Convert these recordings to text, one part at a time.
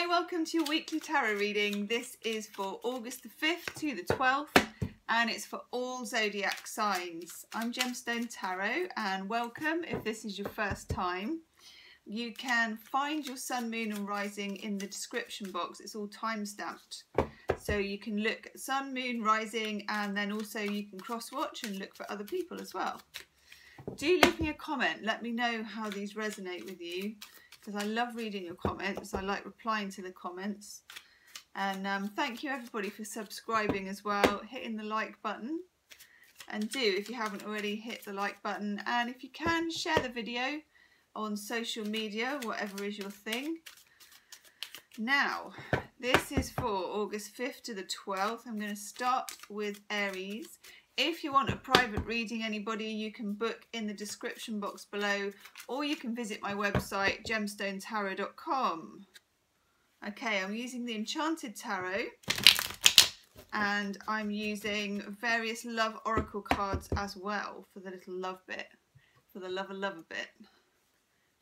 Hi, welcome to your weekly tarot reading. This is for August the 5th to the 12th and it's for all zodiac signs. I'm Gemstonetarot and welcome if this is your first time. You can find your sun, moon and rising in the description box. It's all time stamped. So you can look at sun, moon, rising, and then also you can cross watch and look for other people as well. Do leave me a comment. Let me know how these resonate with you, because I love reading your comments. I like replying to the comments. And thank you everybody for subscribing as well, hitting the like button. And do, if you haven't already, hit the like button. And if you can, share the video on social media, whatever is your thing. Now, this is for August 5th to the 12th. I'm going to start with Aries. If you want a private reading, anybody, you can book in the description box below, or you can visit my website, Gemstonetarot.com. Okay, I'm using the Enchanted Tarot, and I'm using various love oracle cards as well for the little love bit, for the lover bit,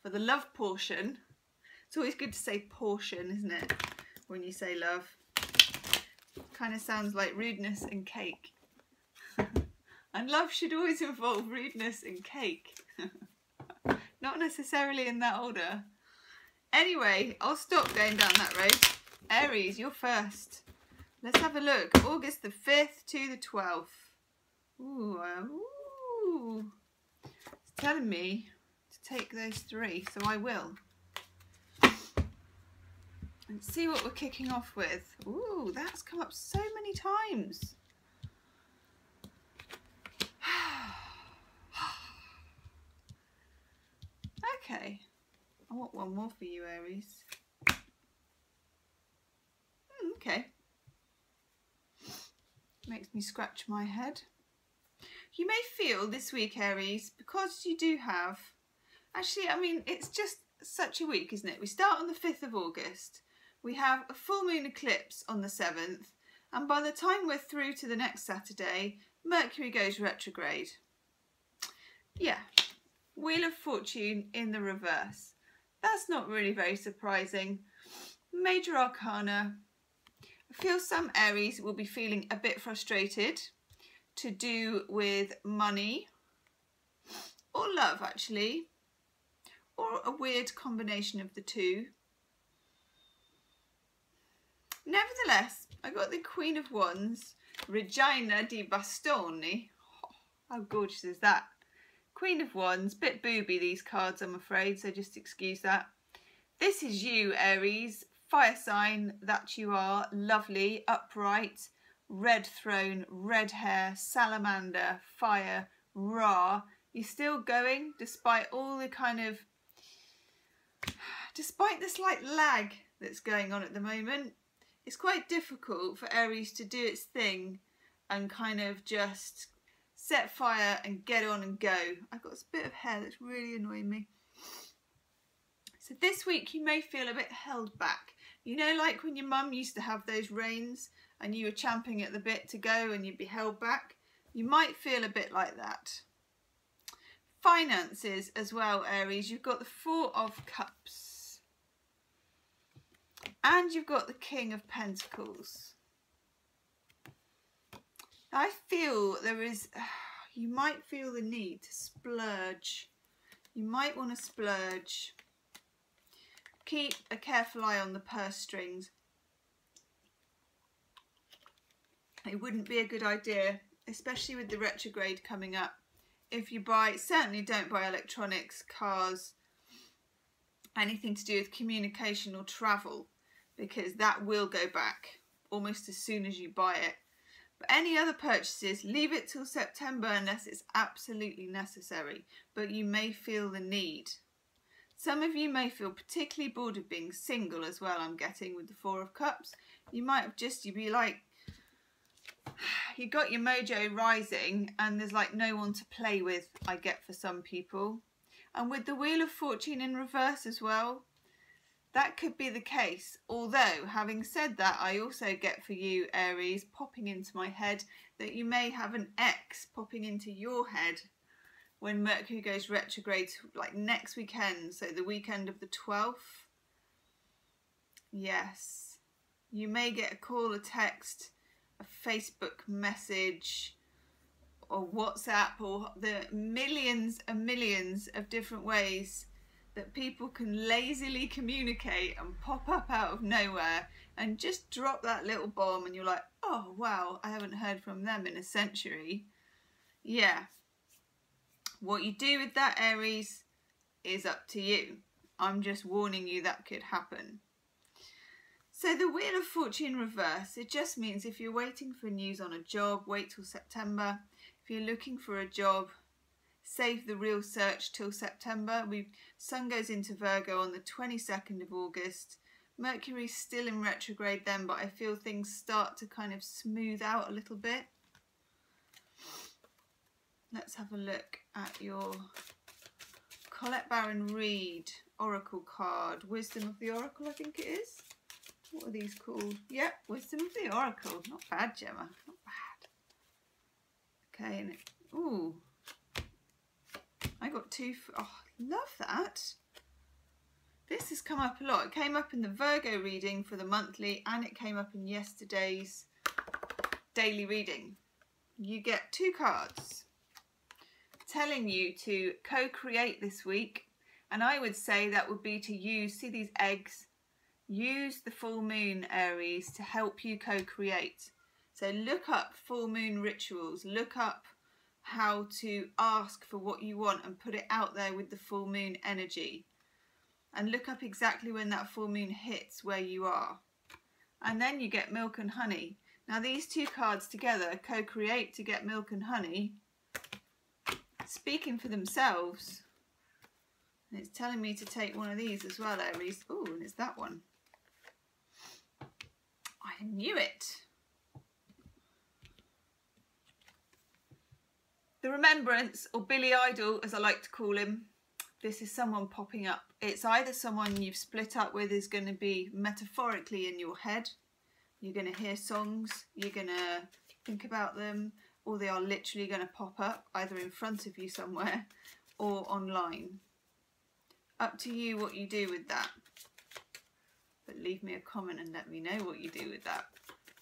for the love portion. It's always good to say portion, isn't it, when you say love? Kind of sounds like rudeness and cake. And love should always involve rudeness and cake. Not necessarily in that order. Anyway, I'll stop going down that road. Aries, you're first. Let's have a look. August the 5th to the 12th. Ooh. It's telling me to take those three, so I will. Let's see what we're kicking off with. Ooh, that's come up so many times. Okay, I want one more for you, Aries. Okay. Makes me scratch my head. You may feel this week, Aries, because you do have... Actually, I mean, it's just such a week, isn't it? We start on the 5th of August. We have a full moon eclipse on the 7th. And by the time we're through to the next Saturday, Mercury goes retrograde. Yeah. Wheel of Fortune in the reverse. That's not really very surprising. Major Arcana. I feel some Aries will be feeling a bit frustrated to do with money or love, actually, or a weird combination of the two. Nevertheless, I got the Queen of Wands, Regina di Bastoni. Oh, how gorgeous is that? Queen of Wands, bit booby these cards, I'm afraid, so just excuse that. This is you, Aries, fire sign that you are, lovely, upright, red throne, red hair, salamander, fire, raw. You're still going despite all the despite the slight lag that's going on at the moment. It's quite difficult for Aries to do its thing and kind of just set fire and get on and go. I've got this bit of hair that's really annoying me. So this week you may feel a bit held back. You know, like when your mum used to have those reins and you were champing at the bit to go and you'd be held back? You might feel a bit like that. Finances as well, Aries. You've got the 4 of Cups. And you've got the King of Pentacles. I feel there is, you might feel the need to splurge. You might want to splurge. Keep a careful eye on the purse strings. It wouldn't be a good idea, especially with the retrograde coming up. If you buy, certainly don't buy electronics, cars, anything to do with communication or travel, because that will go back almost as soon as you buy it. But any other purchases, leave it till September unless it's absolutely necessary. But you may feel the need. Some of you may feel particularly bored of being single as well, I'm getting, with the 4 of Cups. You might have you'd be like, you got your mojo rising and there's like no one to play with, I get, for some people. And with the Wheel of Fortune in reverse as well, that could be the case. Although, having said that, I also get for you, Aries, popping into my head that you may have an ex popping into your head when Mercury goes retrograde, like next weekend, so the weekend of the 12th. Yes. You may get a call, a text, a Facebook message, or WhatsApp, or the millions and millions of different ways that people can lazily communicate and pop up out of nowhere and just drop that little bomb, and you're like, oh wow, I haven't heard from them in a century. Yeah. What you do with that, Aries, is up to you. I'm just warning you that could happen. So the Wheel of Fortune reverse, it just means if you're waiting for news on a job, wait till September. If you're looking for a job, save the real search till September. Sun goes into Virgo on the 22nd of August. Mercury's still in retrograde then, but I feel things start to kind of smooth out a little bit. Let's have a look at your Colette Baron Reid Oracle card. Wisdom of the Oracle, I think it is. What are these called? Yep, Wisdom of the Oracle. Not bad, Gemma. Not bad. Okay, and ooh. I got two. Oh, love that. This has come up a lot. It came up in the Virgo reading for the monthly, and it came up in yesterday's daily reading. You get two cards telling you to co-create this week, and I would say that would be to use, see these eggs, use the full moon, Aries, to help you co-create. So look up full moon rituals, look up how to ask for what you want and put it out there with the full moon energy, and look up exactly when that full moon hits where you are. And then you get milk and honey. Now these two cards together, co-create to get milk and honey, speaking for themselves. And it's telling me to take one of these as well, Aries. Oh, and it's that one. I knew it. The Remembrance, or Billy Idol as I like to call him. This is someone popping up. It's either someone you've split up with is going to be metaphorically in your head. You're going to hear songs, you're going to think about them, or they are literally going to pop up either in front of you somewhere or online. Up to you what you do with that. But leave me a comment and let me know what you do with that.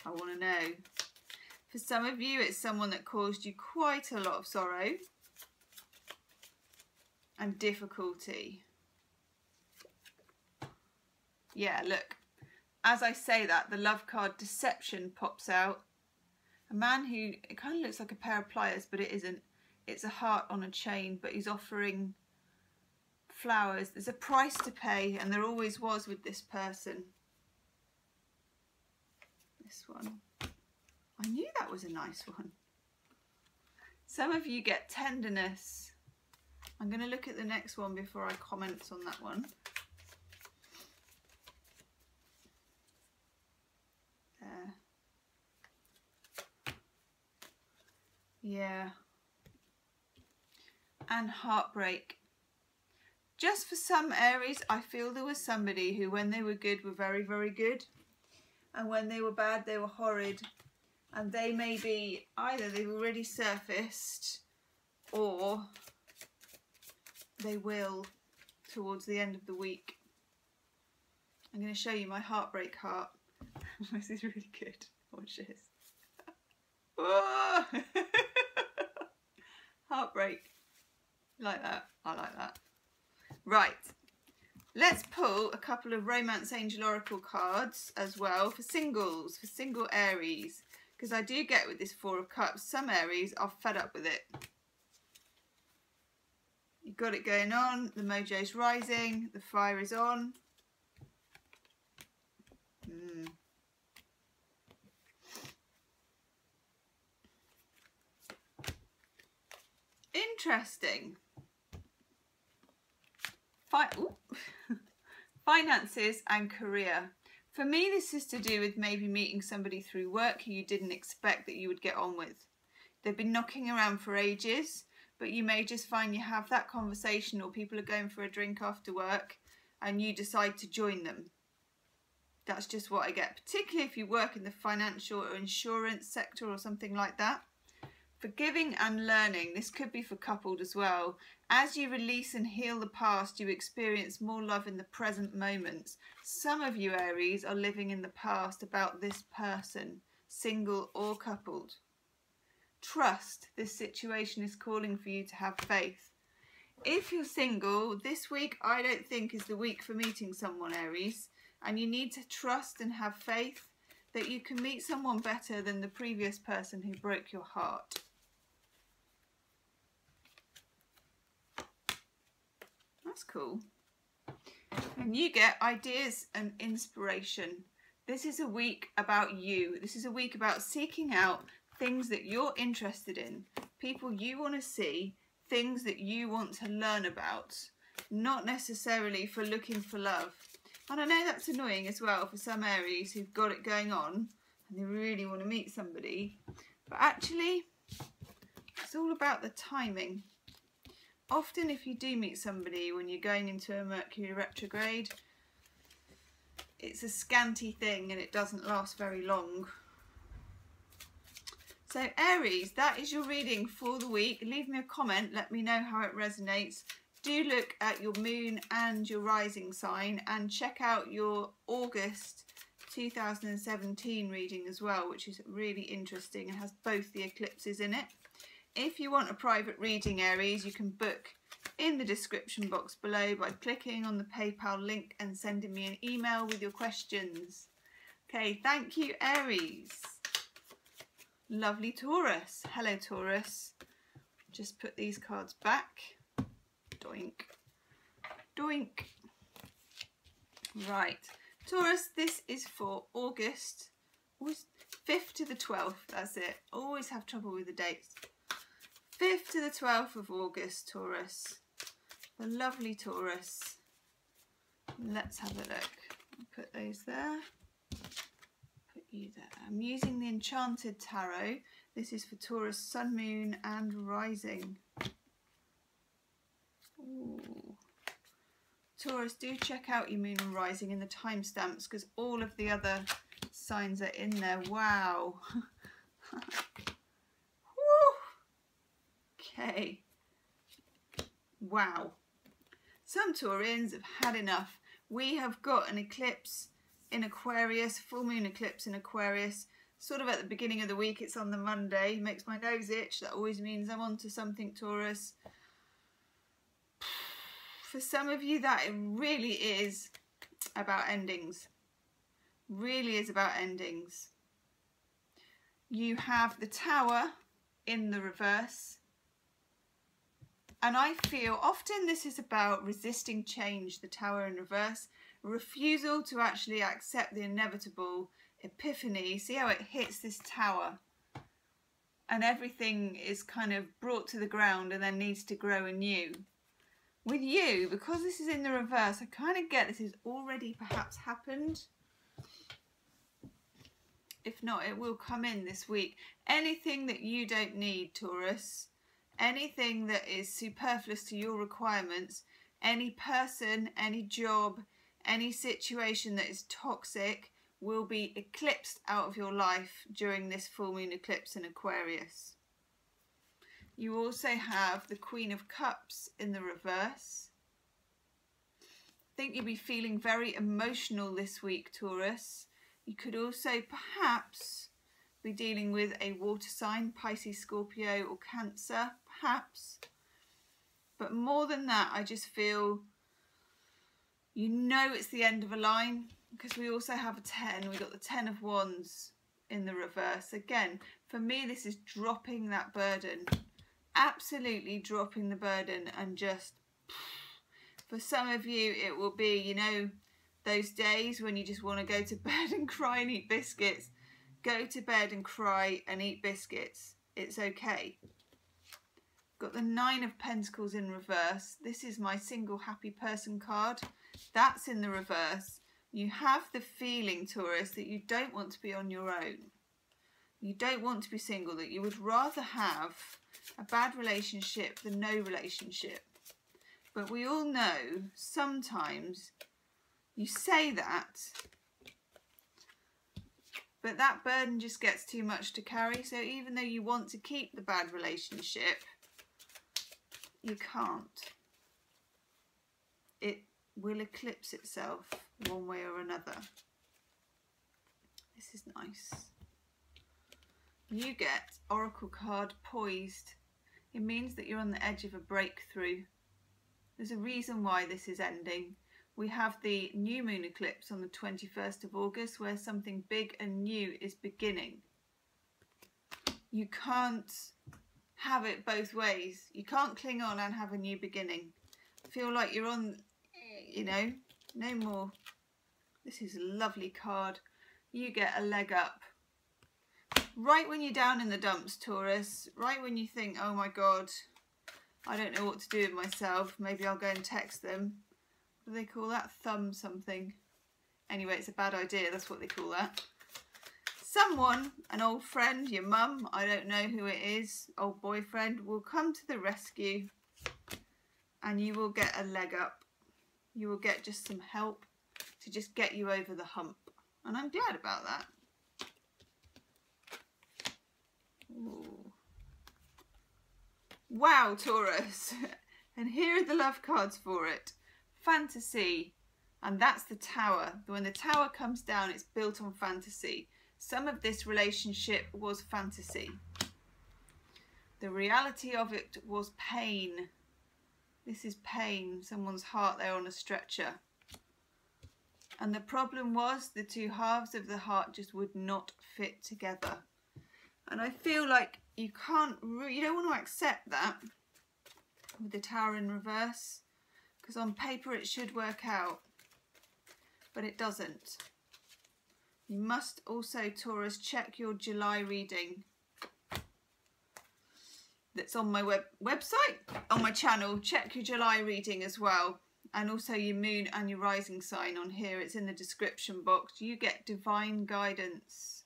I want to know. For some of you, it's someone that caused you quite a lot of sorrow and difficulty. Yeah, look. As I say that, the love card Deception pops out. A man who, it kind of looks like a pair of pliers, but it isn't. It's a heart on a chain, but he's offering flowers. There's a price to pay, and there always was with this person. This one. I knew that was a nice one. Some of you get tenderness. I'm going to look at the next one before I comment on that one. There. Yeah. And heartbreak. Just for some Aries, I feel there was somebody who, when they were good, were very, very good. And when they were bad, they were horrid. And they may be, either they've already surfaced, or they will towards the end of the week. I'm going to show you my heartbreak heart. This is really good. Watch this. Heartbreak. Like that. I like that. Right. Let's pull a couple of Romance Angel Oracle cards as well for singles, for single Aries. Because I do get with this Four of Cups, some Aries are fed up with it. You've got it going on, the mojo's rising, the fire is on. Interesting. Finances and career. For me, this is to do with maybe meeting somebody through work who you didn't expect that you would get on with. They've been knocking around for ages, but you may just find you have that conversation, or people are going for a drink after work and you decide to join them. That's just what I get, particularly if you work in the financial or insurance sector or something like that. Forgiving and learning. This could be for coupled as well. As you release and heal the past, you experience more love in the present moments. Some of you, Aries, are living in the past about this person, single or coupled. Trust. This situation is calling for you to have faith. If you're single, this week I don't think is the week for meeting someone, Aries. And you need to trust and have faith that you can meet someone better than the previous person who broke your heart. That's cool. And you get ideas and inspiration. This is a week about you. This is a week about seeking out things that you're interested in, people you want to see, things that you want to learn about, not necessarily for looking for love. And I know that's annoying as well for some Aries who've got it going on and they really want to meet somebody. But actually, it's all about the timing. Often if you do meet somebody when you're going into a Mercury retrograde, it's a scanty thing and it doesn't last very long. So Aries, that is your reading for the week. Leave me a comment, let me know how it resonates. Do look at your moon and your rising sign and check out your August 2017 reading as well, which is really interesting and has both the eclipses in it. If you want a private reading, Aries, you can book in the description box below by clicking on the PayPal link and sending me an email with your questions. Okay, thank you, Aries. Lovely Taurus. Hello, Taurus. Just put these cards back. Doink. Doink. Right. Taurus, this is for August 5th to the 12th. That's it. Always have trouble with the dates. 5th to the 12th of August, Taurus. The lovely Taurus. Let's have a look. I'll put those there. Put you there. I'm using the Enchanted Tarot. This is for Taurus, Sun, Moon and Rising. Ooh. Taurus, do check out your Moon and Rising in the timestamps because all of the other signs are in there. Wow. Okay. Wow. Some Taurians have had enough. We have got an eclipse in Aquarius, full moon eclipse in Aquarius, sort of at the beginning of the week. It's on the Monday. Makes my nose itch. That always means I'm onto something, Taurus. For some of you, that it really is about endings. Really is about endings. You have the Tower in the reverse. And I feel often this is about resisting change, the Tower in reverse, refusal to actually accept the inevitable, epiphany. See how it hits this Tower and everything is kind of brought to the ground and then needs to grow anew. With you, because this is in the reverse, I kind of get this has already perhaps happened. If not, it will come in this week. Anything that you don't need, Taurus, anything that is superfluous to your requirements, any person, any job, any situation that is toxic will be eclipsed out of your life during this full moon eclipse in Aquarius. You also have the Queen of Cups in the reverse. I think you'll be feeling very emotional this week, Taurus. You could also perhaps be dealing with a water sign, Pisces, Scorpio or Cancer, perhaps. But more than that, I just feel you know it's the end of a line because we also have a 10. We've got the 10 of Wands in the reverse. Again, for me, this is dropping that burden. Absolutely dropping the burden and just, for some of you, it will be, you know, those days when you just want to go to bed and cry and eat biscuits. Go to bed and cry and eat biscuits. It's okay. Got the 9 of Pentacles in reverse. This is my single happy person card. That's in the reverse. You have the feeling, Taurus, that you don't want to be on your own. You don't want to be single, that you would rather have a bad relationship than no relationship. But we all know sometimes you say that, But that burden just gets too much to carry. So even though you want to keep the bad relationship, you can't. It will eclipse itself one way or another. This is nice. You get Oracle card Poised. It means that you're on the edge of a breakthrough. There's a reason why this is ending. We have the new moon eclipse on the 21st of August where something big and new is beginning. You can't have it both ways. You can't cling on and have a new beginning. Feel like you're on, you know, no more. This is a lovely card. You get a leg up. Right when you're down in the dumps, Taurus, right when you think, oh my God, I don't know what to do with myself, maybe I'll go and text them. What do they call that? Thumb something. Anyway, it's a bad idea, that's what they call that. Someone, an old friend, your mum, I don't know who it is, old boyfriend, will come to the rescue and you will get a leg up. You will get just some help to just get you over the hump. And I'm glad about that. Ooh. Wow, Taurus. And here are the love cards for it. Fantasy. And that's the Tower. When the Tower comes down, it's built on fantasy. Some of this relationship was fantasy. The reality of it was pain. This is pain. Someone's heart there on a stretcher. And the problem was the two halves of the heart just would not fit together. And I feel like you don't want to accept that with the Tower in reverse, because on paper it should work out, but it doesn't. You must also, Taurus, check your July reading. That's on my website, on my channel. Check your July reading as well. And also your moon and your rising sign on here. It's in the description box. You get divine guidance.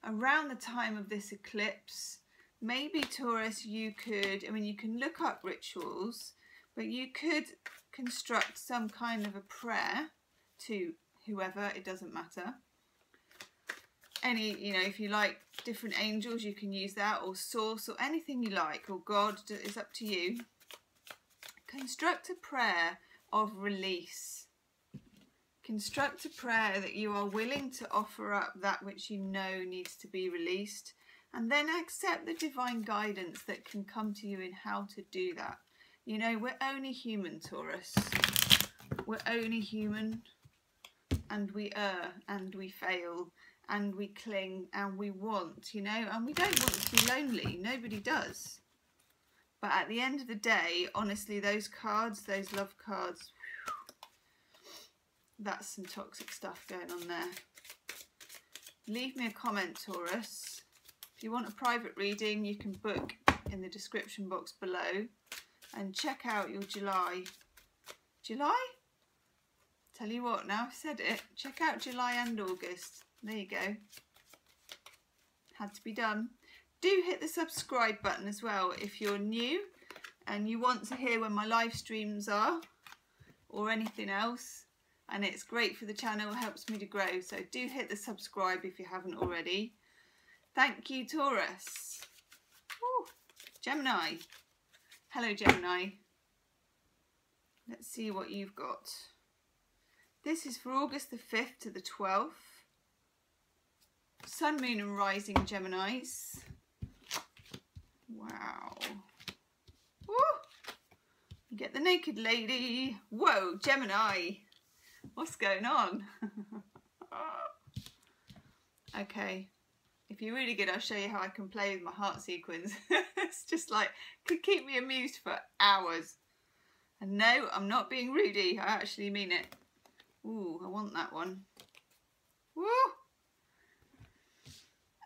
Around the time of this eclipse, maybe Taurus, you could, I mean, you can look up rituals, but you could construct some kind of a prayer to whoever, it doesn't matter. Any, you know, if you like different angels, you can use that, or source, or anything you like, or God, it's up to you. Construct a prayer of release. Construct a prayer that you are willing to offer up that which you know needs to be released, and then accept the divine guidance that can come to you in how to do that. You know, we're only human, Taurus. We're only human, and we err, and we fail, and we cling, and we want, you know, and we don't want to be lonely. Nobody does. But at the end of the day, honestly, those cards, those love cards, that's some toxic stuff going on there. Leave me a comment, Taurus. If you want a private reading, you can book in the description box below. And check out your July. July? Tell you what, now I've said it. Check out July and August. There you go. Had to be done. Do hit the subscribe button as well if you're new and you want to hear when my live streams are or anything else. And it's great for the channel, helps me to grow. So do hit the subscribe if you haven't already. Thank you, Taurus. Ooh, Gemini. Hello, Gemini. Let's see what you've got. This is for August the 5th to the 12th. Sun, Moon and Rising Geminis. Wow. Woo! You get the naked lady. Whoa, Gemini. What's going on? Okay. If you're really good, I'll show you how I can play with my heart sequence. It's just like, could keep me amused for hours. And no, I'm not being rudy. I actually mean it. Ooh, I want that one. Woo!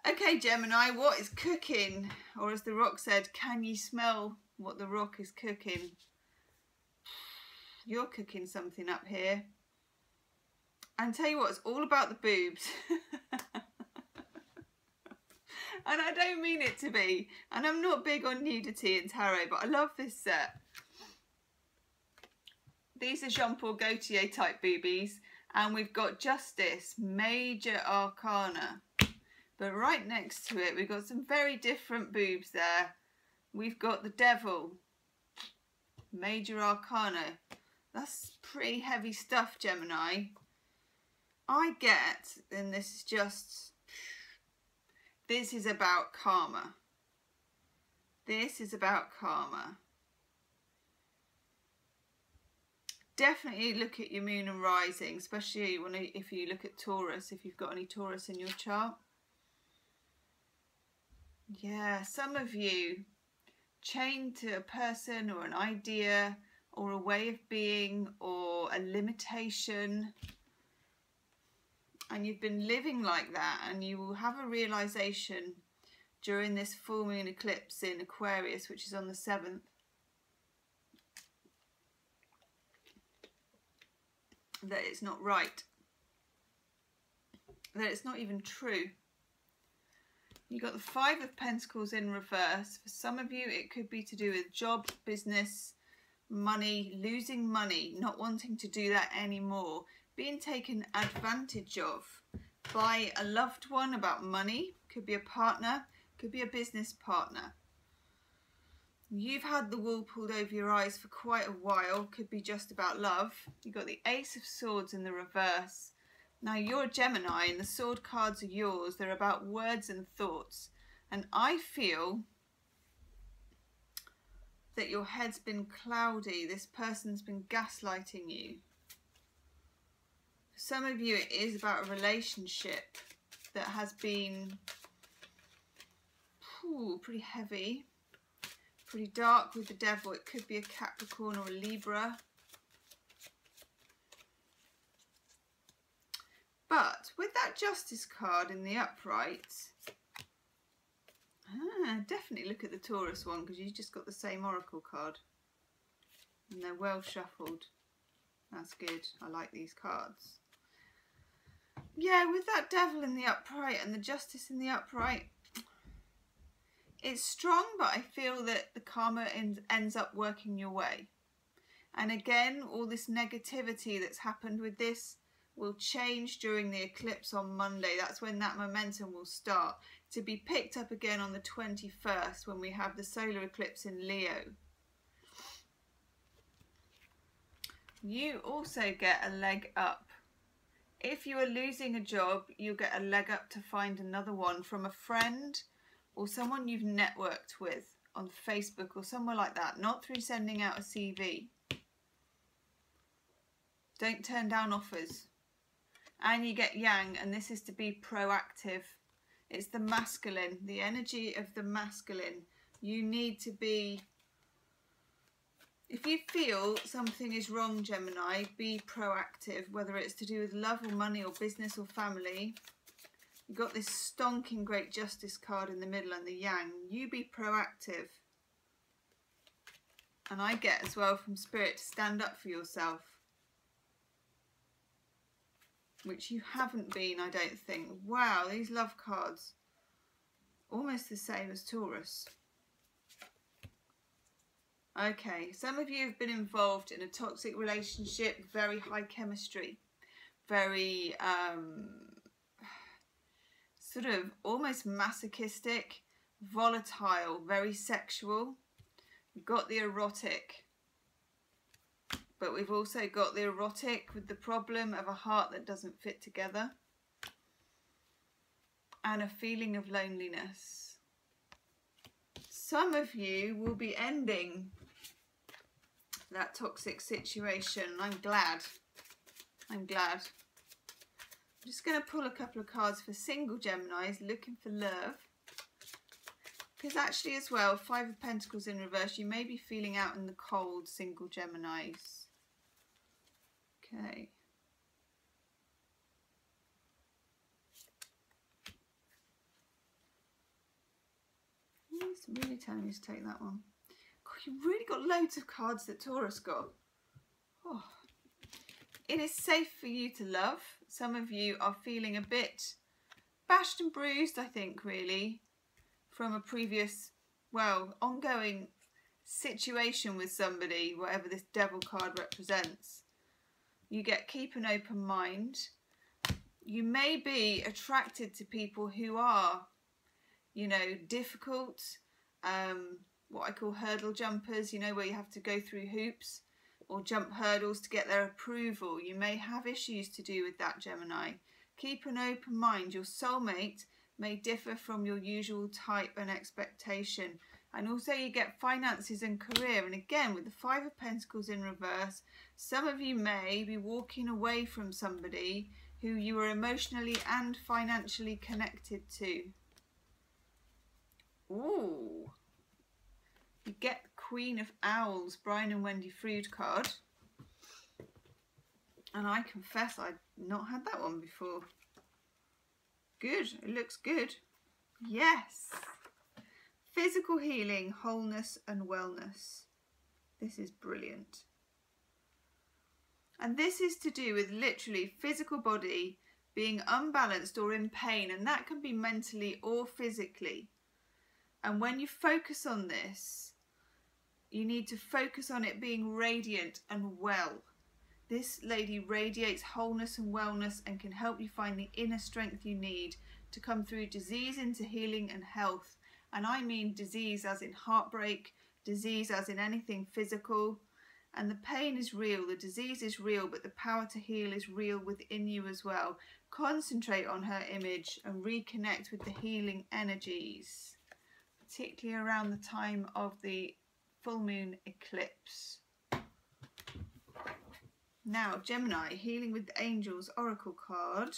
Okay, Gemini, what is cooking? Or as the rock said, can you smell what the rock is cooking? You're cooking something up here. And tell you what, it's all about the boobs. And I don't mean it to be. And I'm not big on nudity in tarot, but I love this set. These are Jean-Paul Gaultier type boobies. And we've got Justice, Major Arcana. But right next to it, we've got some very different boobs there. We've got the Devil, Major Arcana. That's pretty heavy stuff, Gemini. I get, and this is about karma. This is about karma. Definitely look at your moon and rising, especially if you look at Taurus, if you've got any Taurus in your chart. Yeah, some of you chained to a person or an idea or a way of being or a limitation, and you've been living like that, and you will have a realization during this full moon eclipse in Aquarius, which is on the 7th, that it's not right, that it's not even true. You've got the 5 of Pentacles in reverse. For some of you, it could be to do with job, business, money, losing money, not wanting to do that anymore, being taken advantage of by a loved one about money. Could be a partner, could be a business partner. You've had the wool pulled over your eyes for quite a while. Could be just about love. You've got the Ace of Swords in the reverse. Now you're a Gemini and the sword cards are yours. They're about words and thoughts. And I feel that your head's been cloudy. This person's been gaslighting you. For some of you, it is about a relationship that has been pretty heavy, pretty dark with the Devil. It could be a Capricorn or a Libra. But with that Justice card in the upright, definitely look at the Taurus one, because you just got the same Oracle card. And they're well shuffled. That's good. I like these cards. Yeah, with that Devil in the upright and the Justice in the upright, it's strong, but I feel that the karma ends up working your way. And again, all this negativity that's happened with this will change during the eclipse on Monday. That's when that momentum will start to be picked up again on the 21st, when we have the solar eclipse in Leo. You also get a leg up. If you are losing a job, you'll get a leg up to find another one from a friend or someone you've networked with on Facebook or somewhere like that, not through sending out a CV. Don't turn down offers. And you get Yang, and this is to be proactive. It's the masculine, the energy of the masculine. You need to be, if you feel something is wrong, Gemini, be proactive, whether it's to do with love or money or business or family. You've got this stonking great Justice card in the middle and the Yang. You be proactive. And I get as well from Spirit to stand up for yourself, which you haven't been, I don't think. Wow, these love cards, almost the same as Taurus. Okay, some of you have been involved in a toxic relationship, very high chemistry, very sort of almost masochistic, volatile, very sexual. We've got the erotic. But we've also got the erotic with the problem of a heart that doesn't fit together and a feeling of loneliness. Some of you will be ending that toxic situation. I'm glad. I'm glad. I'm just going to pull a couple of cards for single Geminis looking for love. Because actually as well, 5 of Pentacles in reverse, you may be feeling out in the cold, single Geminis. Okay. It's really telling me to take that one. God, you've really got loads of cards that Taurus got. Oh. It is safe for you to love. Some of you are feeling a bit bashed and bruised, I think, really, from a previous, well, ongoing situation with somebody, whatever this Devil card represents. You get keep an open mind. you may be attracted to people who are, you know, difficult, what I call hurdle jumpers, you know, where you have to go through hoops or jump hurdles to get their approval. You may have issues to do with that, Gemini. Keep an open mind. Your soulmate may differ from your usual type and expectation. And also you get finances and career. And again, with the Five of Pentacles in reverse, some of you may be walking away from somebody who you are emotionally and financially connected to. Ooh. You get Queen of Owls, Brian and Wendy Frood card. And I confess I'd not had that one before. Good, it looks good. Yes. Physical healing, wholeness and wellness. This is brilliant. And this is to do with literally physical body being unbalanced or in pain, and that can be mentally or physically. And when you focus on this, you need to focus on it being radiant and well. This lady radiates wholeness and wellness and can help you find the inner strength you need to come through disease into healing and health. And I mean disease as in heartbreak, disease as in anything physical. And the pain is real, the disease is real, but the power to heal is real within you as well. Concentrate on her image and reconnect with the healing energies, particularly around the time of the full moon eclipse. Now, Gemini, Healing with the Angels Oracle card.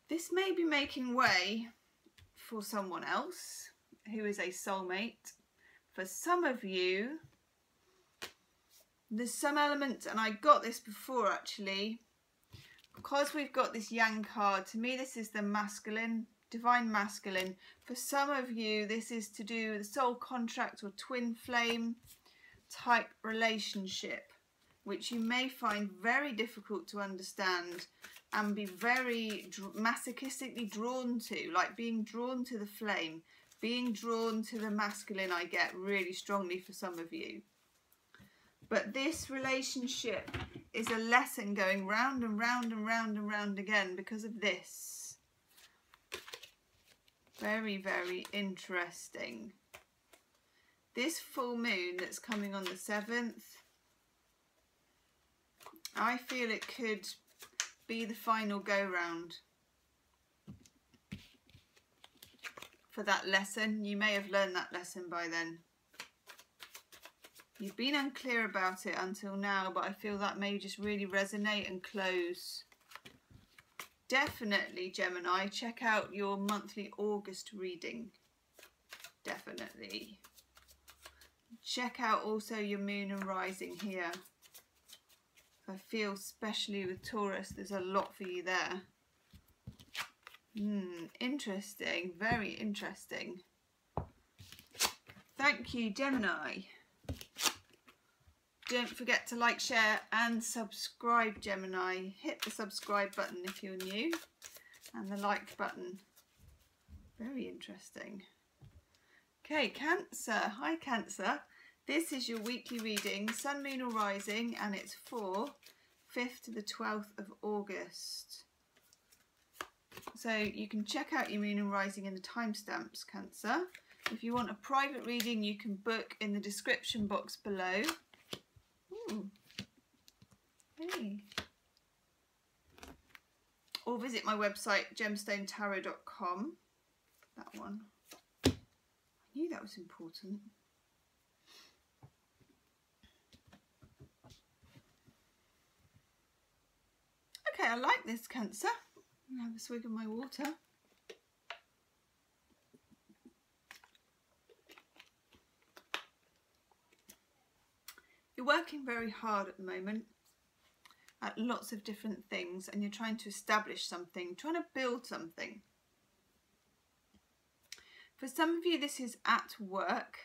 This may be making way for someone else who is a soulmate. For some of you, there's some element, and I got this before actually, because we've got this Yang card. To me, this is the masculine, divine masculine. For some of you, this is to do with a soul contract or twin flame type relationship, which you may find very difficult to understand and be very masochistically drawn to, like being drawn to the flame, being drawn to the masculine. I get really strongly for some of you. But this relationship is a lesson going round and round and round and round again because of this. Very, very interesting. This full moon that's coming on the 7th, I feel it could be the final go round for that lesson. You may have learned that lesson by then. You've been unclear about it until now, but I feel that may just really resonate and close. Definitely, Gemini, check out your monthly August reading. Definitely. Check out also your moon and rising here. I feel especially with Taurus, there's a lot for you there. Interesting, very interesting. Thank you, Gemini. Don't forget to like, share and subscribe, Gemini. Hit the subscribe button if you're new and the like button. Very interesting. Okay, Cancer. Hi, Cancer. This is your weekly reading, Sun, Moon or Rising, and it's for 5th to the 12th of August. So you can check out your Moon and Rising in the timestamps, Cancer. If you want a private reading, you can book in the description box below. Ooh. Hey. Or visit my website, gemstonetarot.com. That one. I knew that was important. Okay, I like this, Cancer. I'm gonna have a swig of my water. You're working very hard at the moment at lots of different things, and you're trying to establish something, trying to build something. For some of you, this is at work.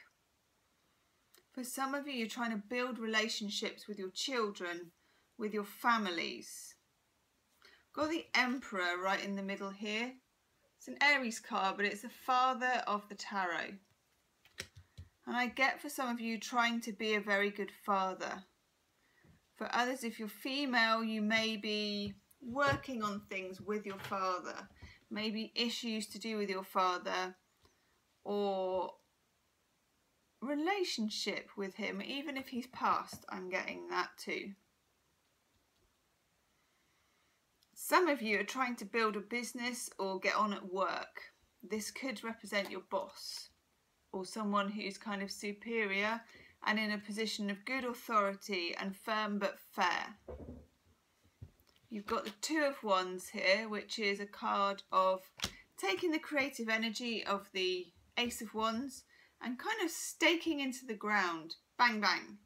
For some of you, you're trying to build relationships with your children, with your families. Got the Emperor right in the middle here. It's an Aries card, but it's the father of the tarot. And I get for some of you trying to be a very good father. For others, if you're female, you may be working on things with your father, maybe issues to do with your father or relationship with him, even if he's passed. I'm getting that too. Some of you are trying to build a business or get on at work. This could represent your boss or someone who's kind of superior and in a position of good authority and firm but fair. You've got the Two of Wands here, which is a card of taking the creative energy of the Ace of Wands and kind of staking into the ground. Bang, bang.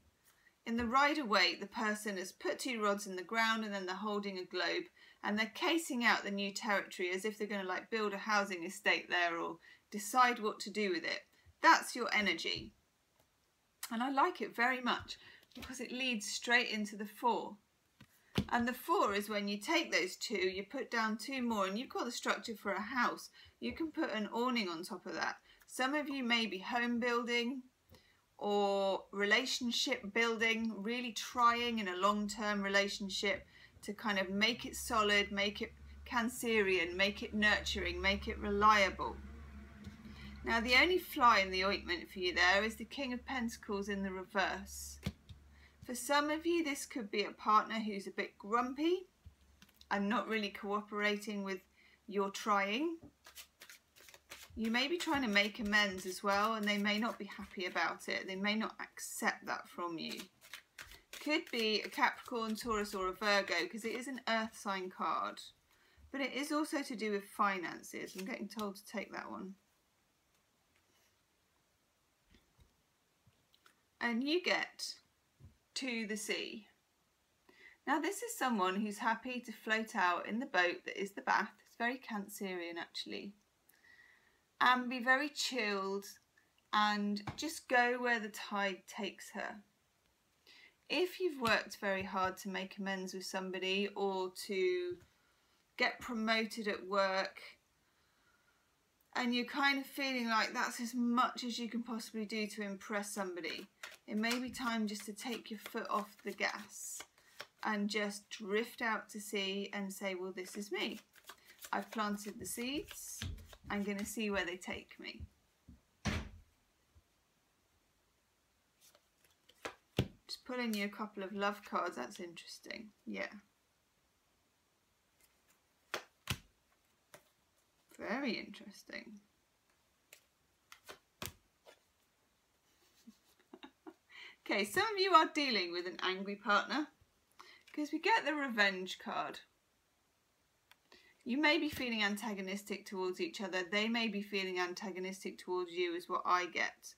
In the Rider-Waite, the person has put two rods in the ground and then they're holding a globe and they're casing out the new territory as if they're going to like build a housing estate there or decide what to do with it. That's your energy. And I like it very much because it leads straight into the Four. And the Four is when you take those two, you put down two more and you've got the structure for a house. You can put an awning on top of that. Some of you may be home building or relationship building, really trying in a long-term relationship to kind of make it solid, make it Cancerian, make it nurturing, make it reliable. Now the only fly in the ointment for you there is the King of Pentacles in the reverse. For some of you, this could be a partner who's a bit grumpy and not really cooperating with your trying. You may be trying to make amends as well, and they may not be happy about it. They may not accept that from you. Could be a Capricorn, Taurus or a Virgo, because it is an earth sign card. But it is also to do with finances. I'm getting told to take that one. And you get To the Sea. Now this is someone who's happy to float out in the boat that is the bath. It's very Cancerian actually. And be very chilled and just go where the tide takes her. If you've worked very hard to make amends with somebody or to get promoted at work and you're kind of feeling like that's as much as you can possibly do to impress somebody, it may be time just to take your foot off the gas and just drift out to sea and say, well, this is me. I've planted the seeds. I'm going to see where they take me. Just pulling you a couple of love cards. That's interesting. Yeah. Very interesting. Okay, some of you are dealing with an angry partner because we get the Revenge card. You may be feeling antagonistic towards each other. They may be feeling antagonistic towards you is what I get.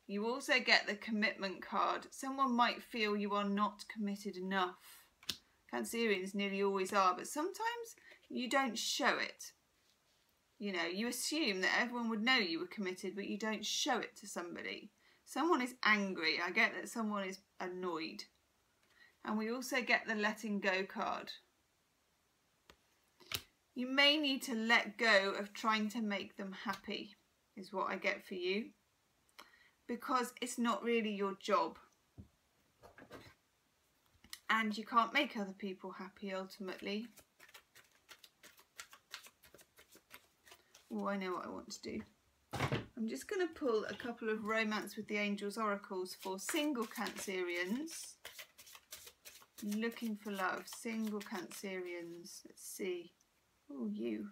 You also get the Commitment card. Someone might feel you are not committed enough. Cancerians nearly always are, but sometimes you don't show it. You know, you assume that everyone would know you were committed, but you don't show it to somebody. Someone is angry. I get that someone is annoyed. And we also get the Letting Go card. You may need to let go of trying to make them happy, is what I get for you, because it's not really your job. And you can't make other people happy ultimately. Oh, I know what I want to do. I'm just going to pull a couple of Romance with the Angels oracles for single Cancerians. Looking for love, single Cancerians. Let's see. Oh, you.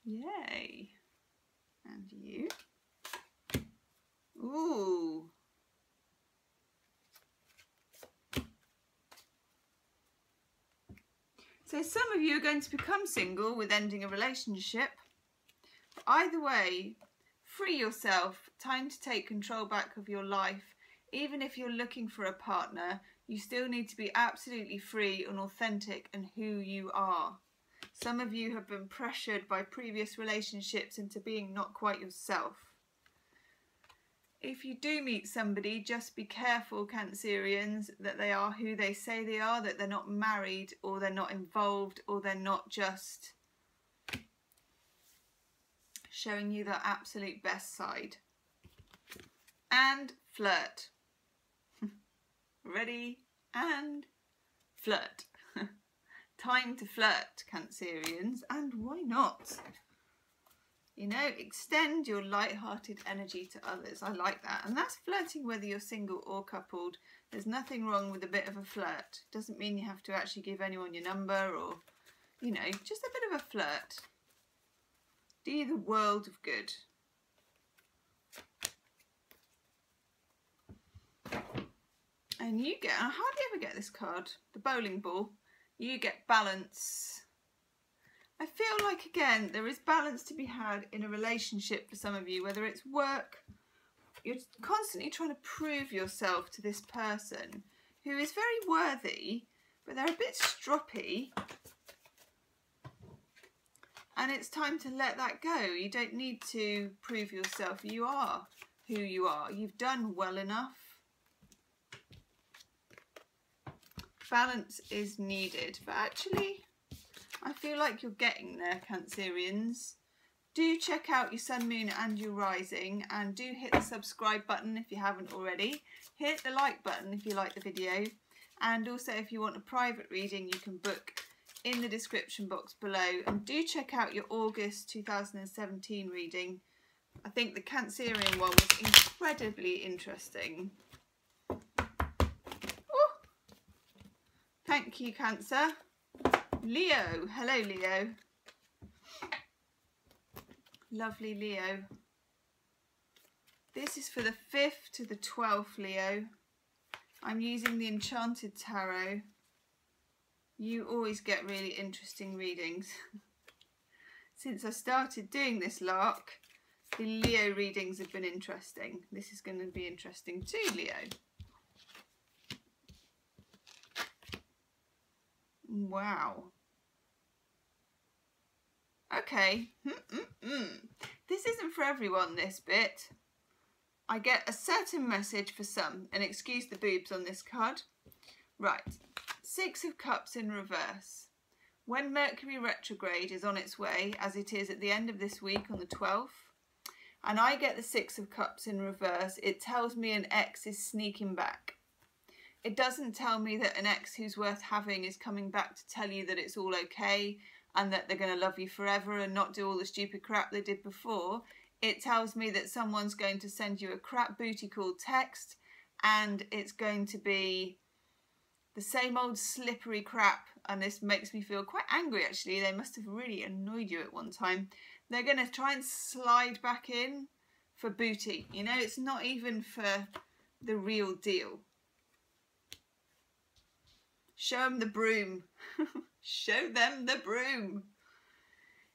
Yay. And you. Ooh. So some of you are going to become single with ending a relationship. Either way, free yourself. Time to take control back of your life. Even if you're looking for a partner, you still need to be absolutely free and authentic in who you are. Some of you have been pressured by previous relationships into being not quite yourself. If you do meet somebody, just be careful, Cancerians, that they are who they say they are, that they're not married or they're not involved or they're not just showing you their absolute best side. And flirt. ready, and flirt. Time to flirt, Cancerians, and why not? You know, extend your light-hearted energy to others. I like that. And that's flirting whether you're single or coupled. There's nothing wrong with a bit of a flirt. Doesn't mean you have to actually give anyone your number or, you know, just a bit of a flirt. Do you the world of good. And you get, I hardly ever get this card, the bowling ball. You get balance. I feel like, again, there is balance to be had in a relationship for some of you, whether it's work, you're constantly trying to prove yourself to this person who is very worthy, but they're a bit stroppy. And it's time to let that go. You don't need to prove yourself. You are who you are. You've done well enough. Balance is needed, but actually I feel like you're getting there, Cancerians. Do check out your sun, moon and your rising, and do hit the subscribe button if you haven't already. Hit the like button if you like the video, and also if you want a private reading you can book in the description box below. And do check out your August 2017 reading. I think the Cancerian one was incredibly interesting. Thank you, Cancer. Leo. Hello, Leo. Lovely Leo. This is for the 5th to the 12th, Leo. I'm using the Enchanted Tarot. You always get really interesting readings. Since I started doing this lark, the Leo readings have been interesting. This is going to be interesting too, Leo. Wow. Okay. This isn't for everyone, this bit. I get a certain message for some, and excuse the boobs on this card. Right. 6 of Cups in reverse. When Mercury retrograde is on its way, as it is at the end of this week on the 12th, and I get the 6 of Cups in reverse, it tells me an ex is sneaking back. It doesn't tell me that an ex who's worth having is coming back to tell you that it's all okay and that they're going to love you forever and not do all the stupid crap they did before. It tells me that someone's going to send you a crap booty call text, and it's going to be the same old slippery crap, and this makes me feel quite angry actually. They must have really annoyed you at one time. They're going to try and slide back in for booty. You know, it's not even for the real deal. Show them the broom. Show them the broom.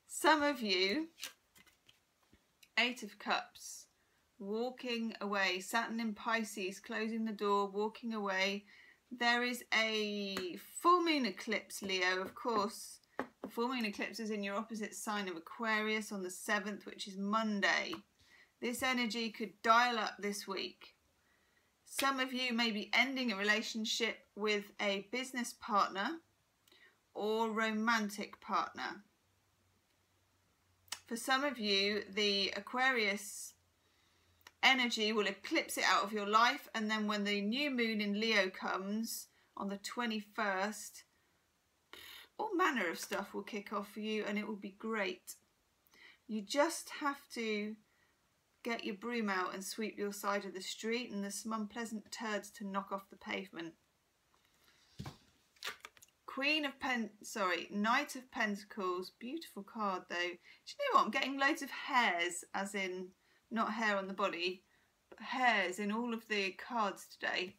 Some of you, 8 of Cups, walking away. Saturn in Pisces, closing the door, walking away. There is a full moon eclipse, Leo, of course. The full moon eclipse is in your opposite sign of Aquarius on the 7th, which is Monday. This energy could dial up this week. Some of you may be ending a relationship with a business partner or romantic partner. For some of you, the Aquarius energy will eclipse it out of your life, and then when the new moon in Leo comes on the 21st, all manner of stuff will kick off for you and it will be great. You just have to get your broom out and sweep your side of the street, and there's some unpleasant turds to knock off the pavement. Knight of Pentacles. Beautiful card though. Do you know what? I'm getting loads of hairs, as in not hair on the body, but hairs in all of the cards today.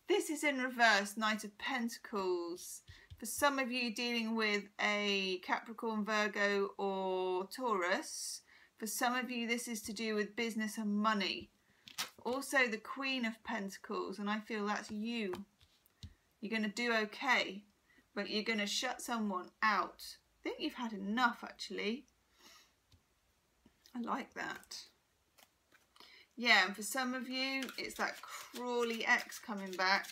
This is in reverse, Knight of Pentacles. For some of you dealing with a Capricorn, Virgo or Taurus. For some of you, this is to do with business and money. Also, the Queen of Pentacles, and I feel that's you. You're going to do okay, but you're going to shut someone out. I think you've had enough, actually. I like that. Yeah, and for some of you, it's that Crawley ex coming back.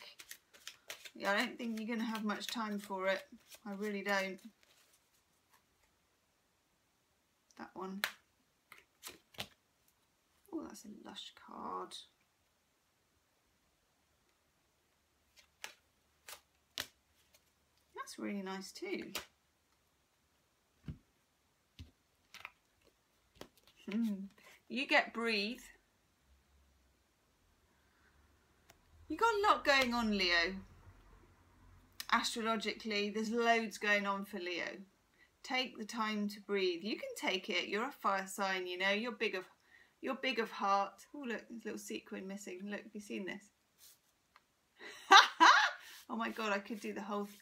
Yeah, I don't think you're going to have much time for it. I really don't. That one. Oh, that's a lush card. that's really nice too. You get breathe. You got a lot going on, Leo. Astrologically, there's loads going on for Leo. Take the time to breathe. You can take it. You're a fire sign, you know. You're big of heart. Oh, look, there's a little sequin missing. Look, have you seen this? Oh my God, I could do the whole thing.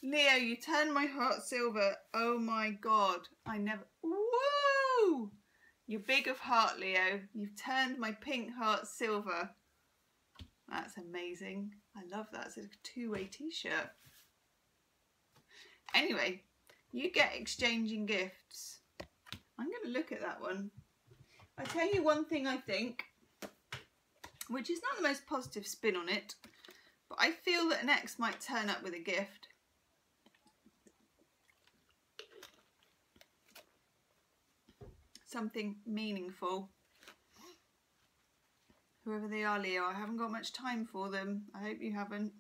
Leo, you turned my heart silver. Oh my God, I never. Woo! You're big of heart, Leo. You've turned my pink heart silver. That's amazing. I love that. It's a two-way t-shirt. Anyway, you get exchanging gifts. I'm going to look at that one. I tell you one thing I think, which is not the most positive spin on it, but I feel that an ex might turn up with a gift. Something meaningful. Whoever they are, Leo, I haven't got much time for them. I hope you haven't.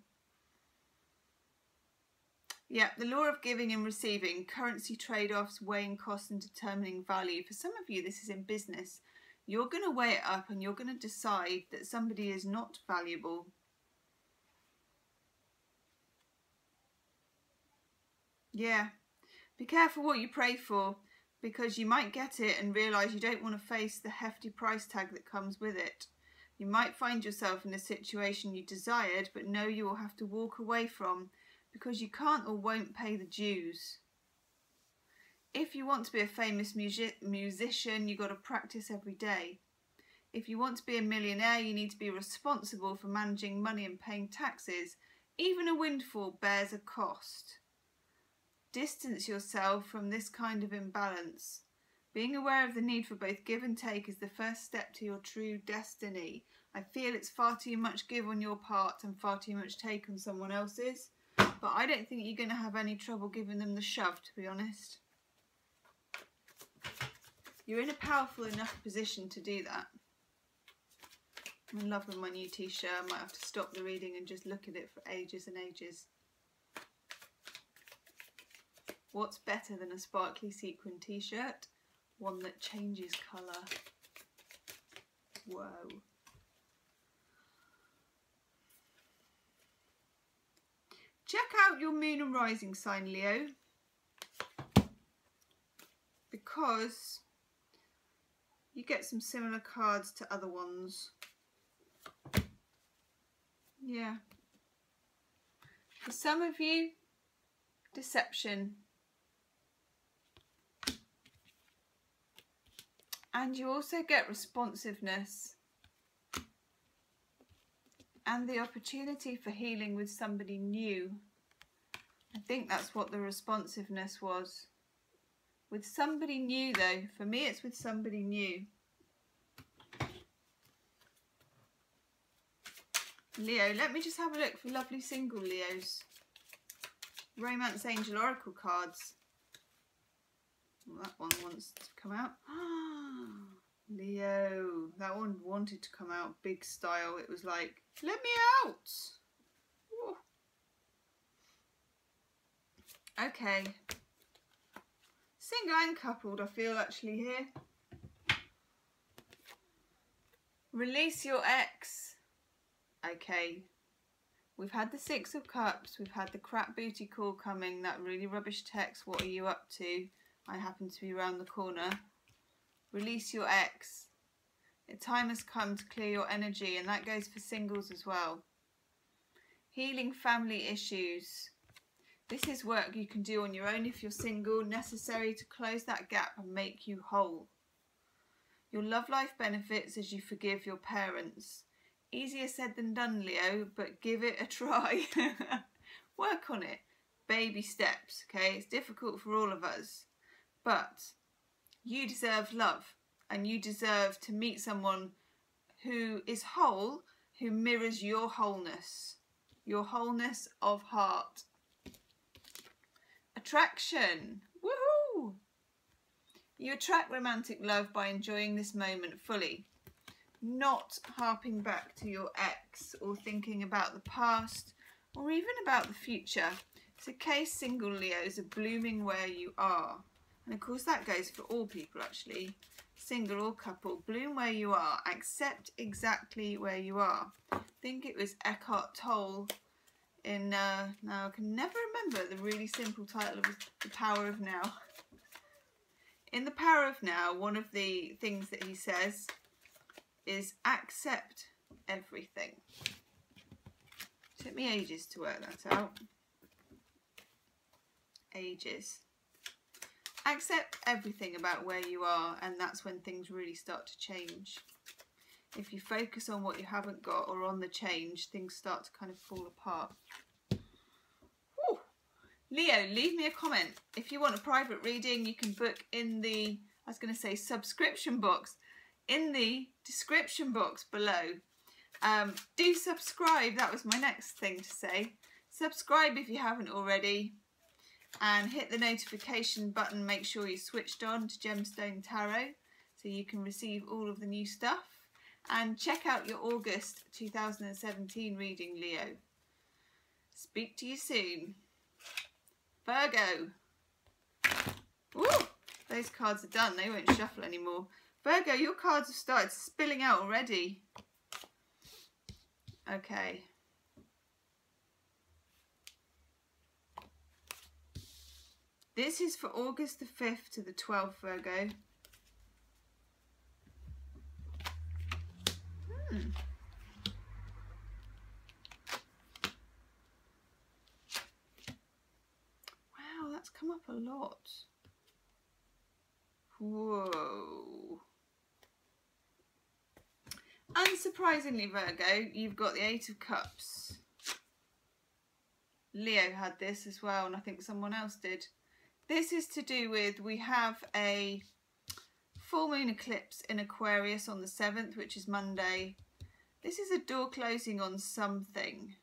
Yeah, the law of giving and receiving, currency trade-offs, weighing costs and determining value. For some of you, this is in business. You're going to weigh it up and you're going to decide that somebody is not valuable. Yeah, be careful what you pray for, because you might get it and realise you don't want to face the hefty price tag that comes with it. You might find yourself in a situation you desired but know you will have to walk away from because you can't or won't pay the dues. If you want to be a famous musician, you've got to practice every day. If you want to be a millionaire, you need to be responsible for managing money and paying taxes. Even a windfall bears a cost. Distance yourself from this kind of imbalance. Being aware of the need for both give and take is the first step to your true destiny. I feel it's far too much give on your part and far too much take on someone else's, but I don't think you're going to have any trouble giving them the shove, to be honest. You're in a powerful enough position to do that. I'm in love with my new t-shirt. I might have to stop the reading and just look at it for ages and ages. What's better than a sparkly sequin t-shirt? One that changes colour. Whoa. Check out your moon and rising sign, Leo, because you get some similar cards to other ones. Yeah. For some of you, deception. And you also get responsiveness and the opportunity for healing with somebody new. I think that's what the responsiveness was. With somebody new though, for me it's with somebody new. Leo, let me just have a look for lovely single Leos. Romance Angel Oracle cards. Well, that one wants to come out. Leo, that one wanted to come out big style. It was like, let me out. Ooh. Okay. Single and coupled, I feel actually here. Release your ex. Okay. We've had the Six of Cups. We've had the crap booty call coming. That really rubbish text. What are you up to? I happen to be around the corner. Release your ex. The time has come to clear your energy, and that goes for singles as well. Healing family issues. This is work you can do on your own if you're single, necessary to close that gap and make you whole. Your love life benefits as you forgive your parents. Easier said than done, Leo, but give it a try. Work on it. Baby steps, okay? It's difficult for all of us. But you deserve love, and you deserve to meet someone who is whole, who mirrors your wholeness of heart. Attraction. Woohoo! You attract romantic love by enjoying this moment fully, not harping back to your ex or thinking about the past or even about the future. So case single Leos are blooming where you are. And of course that goes for all people actually. Single or couple, bloom where you are. Accept exactly where you are. I think it was Eckhart Tolle in, now I can never remember the really simple title of The Power of Now. In The Power of Now, one of the things that he says is accept everything. It took me ages to work that out. Ages. Accept everything about where you are, and that's when things really start to change. If you focus on what you haven't got or on the change, things start to kind of fall apart. Whew. Leo, leave me a comment. If you want a private reading, you can book in the, I was going to say subscription box, in the description box below. Do subscribe, that was my next thing to say. Subscribe if you haven't already. And hit the notification button, make sure you're switched on to Gemstonetarot so you can receive all of the new stuff. And check out your August 2017 reading, Leo. Speak to you soon. Virgo. Ooh, those cards are done, they won't shuffle anymore. Virgo, your cards have started spilling out already. Okay. This is for August the 5th to the 12th, Virgo. Wow, that's come up a lot. Whoa. Unsurprisingly, Virgo, you've got the Eight of Cups. Leo had this as well, and I think someone else did. This is to do with, we have a full moon eclipse in Aquarius on the 7th, which is Monday. This is a door closing on something.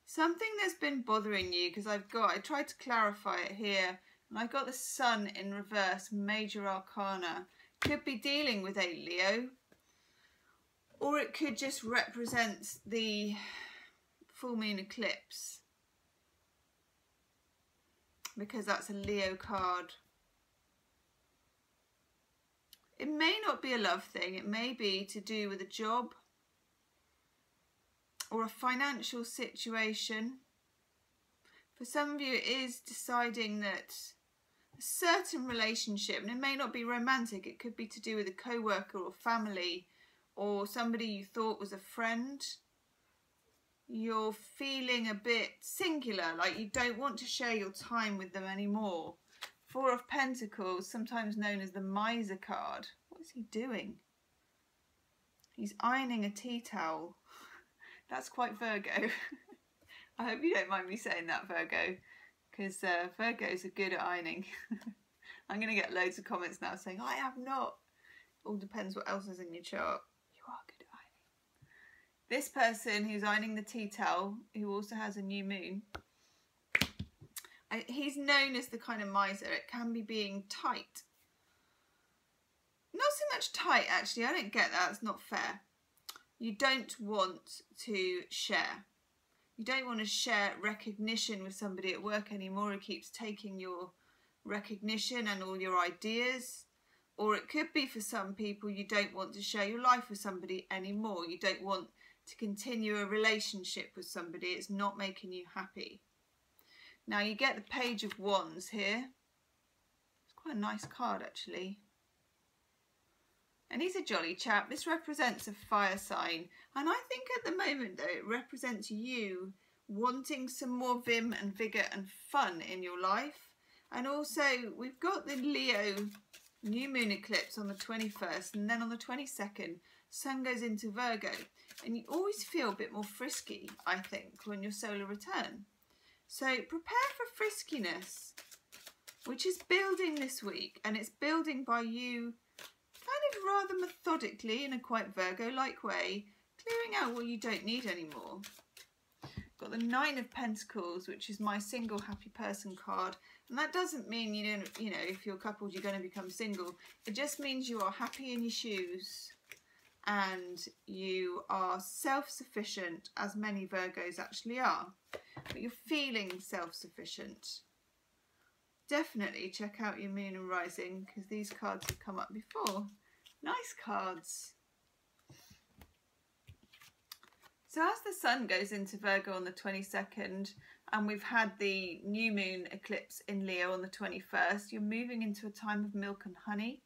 Something that's been bothering you, because I tried to clarify it here, and I got the Sun in reverse, Major Arcana. Could be dealing with a Leo, or it could just represent the full moon eclipse, because that's a Leo card. It may not be a love thing, it may be to do with a job or a financial situation. For some of you it is deciding that a certain relationship, and it may not be romantic, it could be to do with a co-worker or family or somebody you thought was a friend. You're feeling a bit singular, like you don't want to share your time with them anymore. Four of Pentacles, sometimes known as the Miser card. What is he doing? He's ironing a tea towel. That's quite Virgo. I hope you don't mind me saying that, Virgo, because Virgos are good at ironing. I'm going to get loads of comments now saying, I have not. All depends what else is in your chart. You are good at ironing. This person who's ironing the tea towel, who also has a new moon, he's known as the kind of miser. It can be being tight. Not so much tight, actually. I don't get that. It's not fair. You don't want to share. You don't want to share recognition with somebody at work anymore who keeps taking your recognition and all your ideas. Or it could be for some people you don't want to share your life with somebody anymore. You don't want to continue a relationship with somebody. It's not making you happy. Now you get the Page of Wands here. It's quite a nice card actually. And he's a jolly chap. This represents a fire sign. And I think at the moment though it represents you wanting some more vim and vigour and fun in your life. And also we've got the Leo new moon eclipse on the 21st, and then on the 22nd Sun goes into Virgo. And you always feel a bit more frisky, I think, when your solar return. So prepare for friskiness, which is building this week, and it's building by you kind of rather methodically, in a quite Virgo-like way, clearing out what you don't need anymore. Got the Nine of Pentacles, which is my single happy person card, and that doesn't mean you don't, if you're coupled you're going to become single. It just means you are happy in your shoes and you are self-sufficient, as many Virgos actually are, but you're feeling self-sufficient. Definitely check out your moon and rising, because these cards have come up before. Nice cards. So as the sun goes into Virgo on the 22nd, and we've had the new moon eclipse in Leo on the 21st, you're moving into a time of milk and honey.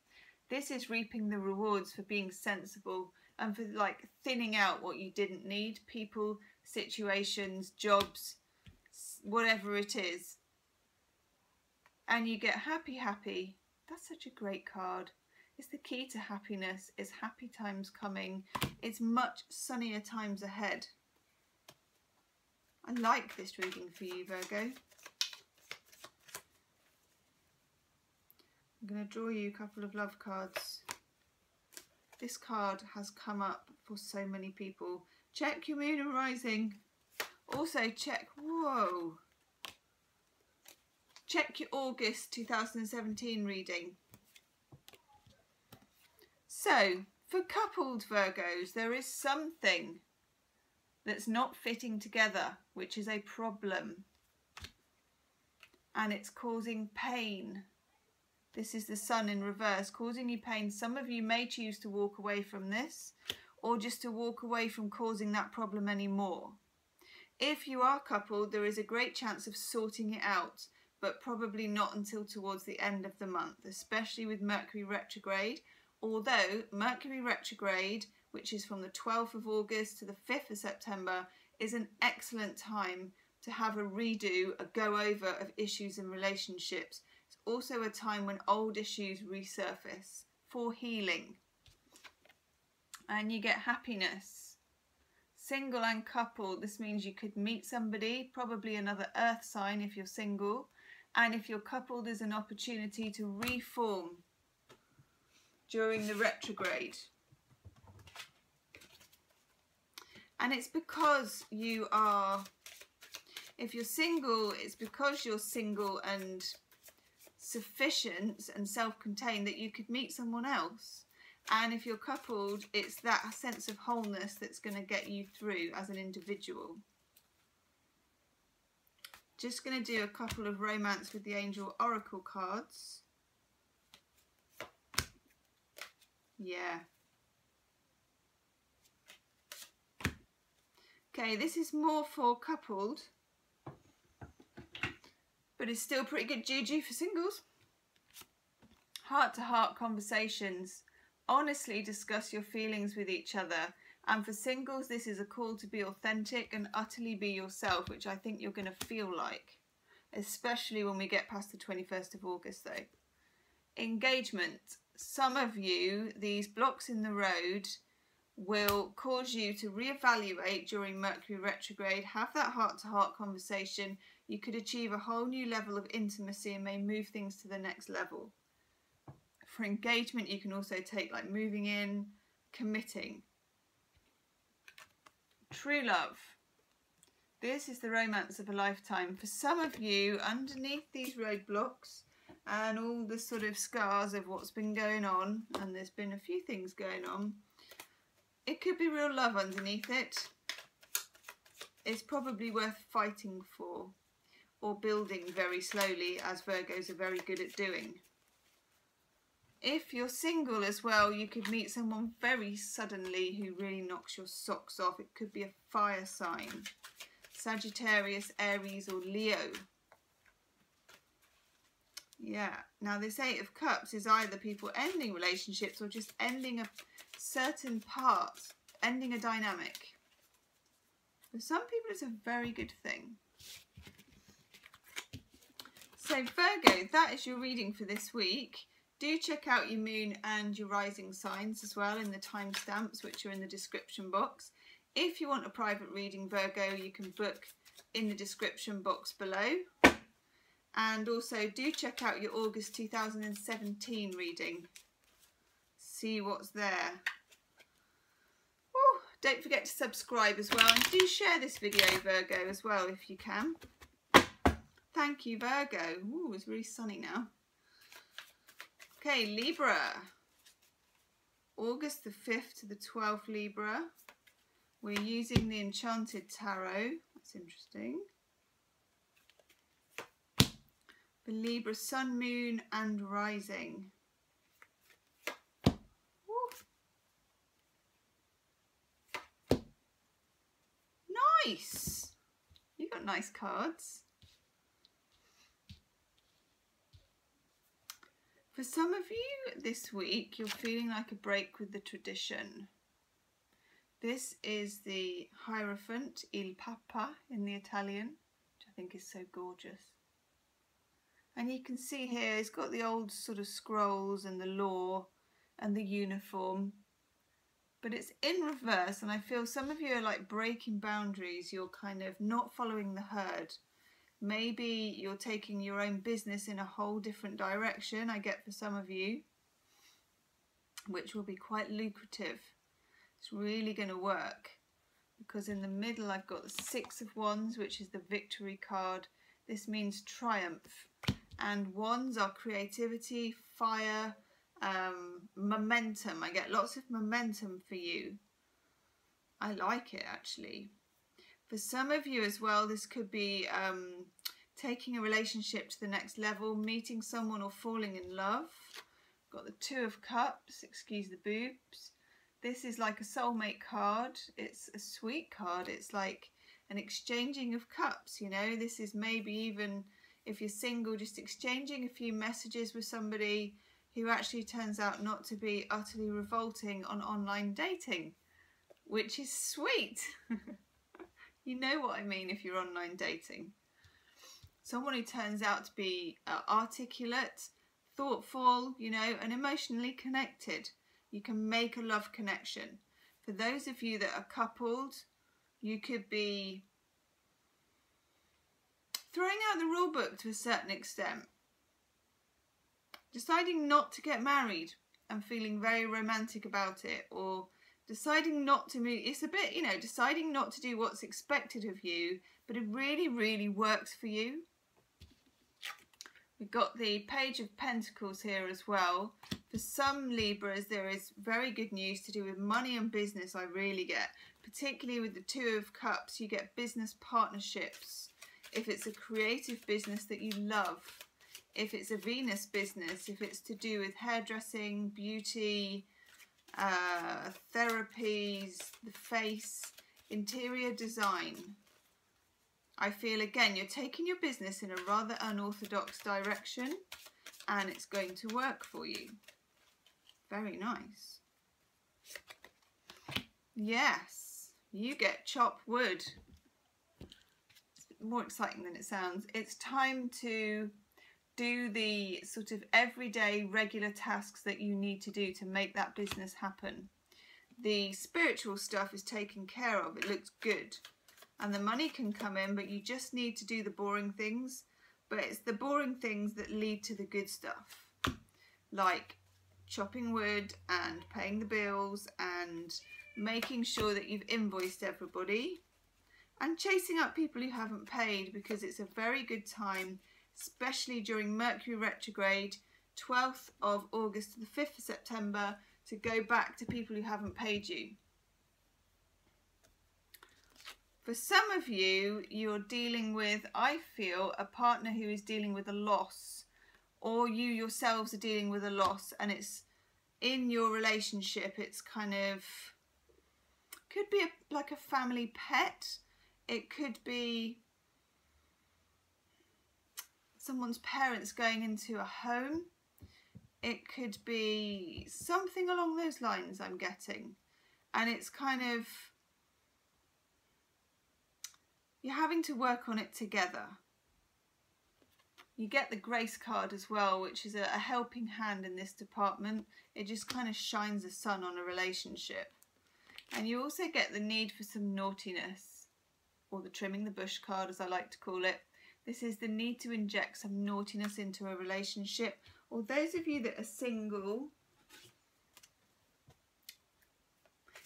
This is reaping the rewards for being sensible and for like thinning out what you didn't need. People, situations, jobs, whatever it is. And you get happy. That's such a great card. It's the key to happiness. It's happy times coming. It's much sunnier times ahead. I like this reading for you, Virgo. I'm going to draw you a couple of love cards. This card has come up for so many people. Check your moon and rising. Also check, whoa. Check your August 2017 reading. So, for coupled Virgos, there is something that's not fitting together, which is a problem. And it's causing pain. This is the sun in reverse, causing you pain. Some of you may choose to walk away from this, or just to walk away from causing that problem anymore. If you are coupled, there is a great chance of sorting it out, but probably not until towards the end of the month, especially with Mercury retrograde. Although Mercury retrograde, which is from the 12th of August to the 5th of September, is an excellent time to have a redo, a go-over of issues in relationships. Also a time when old issues resurface for healing, and you get happiness. Single and coupled, this means you could meet somebody, probably another earth sign if you're single, and if you're coupled, there's an opportunity to reform during the retrograde. And it's because you are, if you're single, it's because you're single and sufficient and self-contained that you could meet someone else. And if you're coupled, it's that sense of wholeness that's going to get you through as an individual. Just going to do a couple of romance with the angel oracle cards. Yeah. Okay, this is more for coupled, but it's still pretty good juju for singles. Heart-to-heart conversations. Honestly discuss your feelings with each other. And for singles, this is a call to be authentic and utterly be yourself, which I think you're going to feel like, especially when we get past the 21st of August though. Engagement. Some of you, these blocks in the road will cause you to reevaluate during Mercury retrograde. Have that heart-to-heart conversation. You could achieve a whole new level of intimacy and may move things to the next level. For engagement, you can also take like moving in, committing. True love. This is the romance of a lifetime. For some of you, underneath these roadblocks and all the sort of scars of what's been going on, and there's been a few things going on, it could be real love underneath it. It's probably worth fighting for, or building very slowly, as Virgos are very good at doing. If you're single as well, you could meet someone very suddenly who really knocks your socks off. It could be a fire sign. Sagittarius, Aries or Leo. Yeah, now this Eight of Cups is either people ending relationships or just ending a certain part, ending a dynamic. For some people it's a very good thing. So Virgo, that is your reading for this week. Do check out your moon and your rising signs as well in the timestamps, which are in the description box. If you want a private reading, Virgo, you can book in the description box below. And also do check out your August 2017 reading. See what's there. Ooh, don't forget to subscribe as well, and do share this video, Virgo, as well if you can. Thank you, Virgo. Ooh, it's really sunny now. Okay, Libra. August the 5th to the 12th, Libra. We're using the Enchanted Tarot. That's interesting. For Libra, Sun, Moon and Rising. Woo. Nice! You got nice cards. For some of you this week, you're feeling like a break with the tradition. This is the Hierophant, Il Papa in the Italian, which I think is so gorgeous. And you can see here, it's got the old sort of scrolls and the law and the uniform. But it's in reverse, and I feel some of you are like breaking boundaries. You're kind of not following the herd. Maybe you're taking your own business in a whole different direction, I get for some of you, which will be quite lucrative. It's really going to work, because in the middle I've got the Six of Wands, which is the victory card. This means triumph. And wands are creativity, fire, momentum. I get lots of momentum for you. I like it, actually. For some of you as well, this could be taking a relationship to the next level, meeting someone or falling in love. Got the Two of Cups, excuse the boobs. This is like a soulmate card. It's a sweet card. It's like an exchanging of cups, you know. This is maybe even, if you're single, just exchanging a few messages with somebody who actually turns out not to be utterly revolting on online dating, which is sweet. You know what I mean if you're online dating. Someone who turns out to be articulate, thoughtful, you know, and emotionally connected. You can make a love connection. For those of you that are coupled, you could be throwing out the rule book to a certain extent. Deciding not to get married and feeling very romantic about it, or deciding not to move. It's a bit, you know, deciding not to do what's expected of you, but it really, really works for you. We've got the Page of Pentacles here as well. For some Libras, there is very good news to do with money and business, I really get. Particularly with the Two of Cups, you get business partnerships. If it's a creative business that you love, if it's a Venus business, if it's to do with hairdressing, beauty, therapies, the face, interior design. I feel, again, you're taking your business in a rather unorthodox direction, and it's going to work for you. Very nice. Yes, you get chopped wood. It's more exciting than it sounds. It's time to do the sort of everyday regular tasks that you need to do to make that business happen. The spiritual stuff is taken care of. It looks good. And the money can come in, but you just need to do the boring things. But it's the boring things that lead to the good stuff. Like chopping wood and paying the bills and making sure that you've invoiced everybody. And chasing up people who haven't paid, because it's a very good time, especially during Mercury retrograde, 12th of August to the 5th of September, to go back to people who haven't paid you. For some of you, you're dealing with, I feel, a partner who is dealing with a loss, or you yourselves are dealing with a loss, and it's in your relationship. It's kind of, could be like a family pet. It could be someone's parents going into a home. It could be something along those lines, I'm getting. And it's kind of, you're having to work on it together. You get the Grace card as well, which is a helping hand in this department. It just kind of shines the sun on a relationship. And you also get the need for some naughtiness, or the trimming the bush card, as I like to call it. This is the need to inject some naughtiness into a relationship. Or those of you that are single,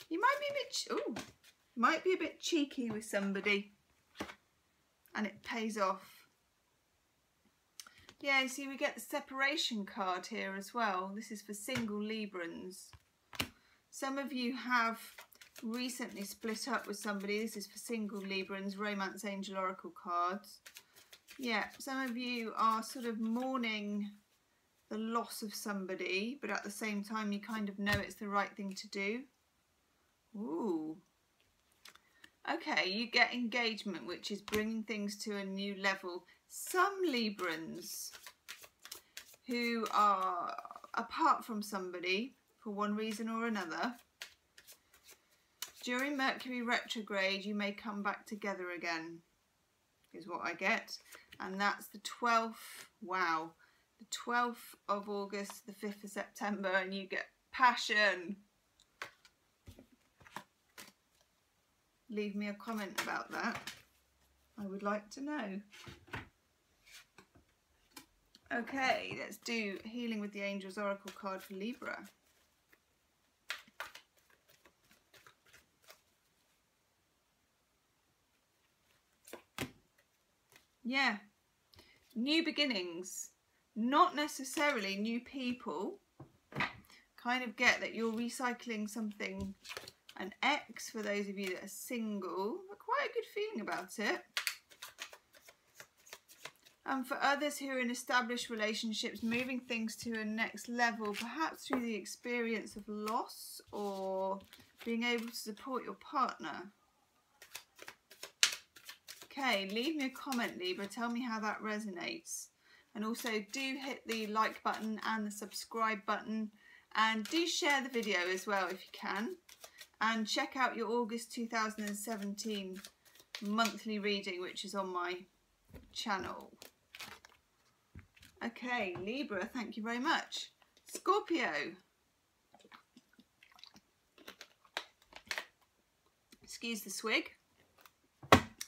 you might be a bit cheeky with somebody, and it pays off. Yeah, you see, we get the Separation card here as well. This is for single Librans. Some of you have recently split up with somebody. This is for single Librans, Romance Angel Oracle cards. Yeah, some of you are sort of mourning the loss of somebody, but at the same time you kind of know it's the right thing to do. Ooh. Okay, you get engagement, which is bringing things to a new level. Some Librans who are apart from somebody for one reason or another, during Mercury retrograde, you may come back together again, is what I get. And that's the 12th, wow, the 12th of August, the 5th of September, and you get passion. Leave me a comment about that. I would like to know. Okay, let's do Healing with the Angels Oracle card for Libra. Yeah, new beginnings, not necessarily new people. Kind of get that you're recycling something, an ex for those of you that are single, but quite a good feeling about it. And for others who are in established relationships, moving things to a next level, perhaps through the experience of loss or being able to support your partner. Okay, leave me a comment, Libra. Tell me how that resonates. And also do hit the like button and the subscribe button. And do share the video as well if you can. And check out your August 2017 monthly reading, which is on my channel. Okay, Libra, thank you very much. Scorpio. Excuse the swig.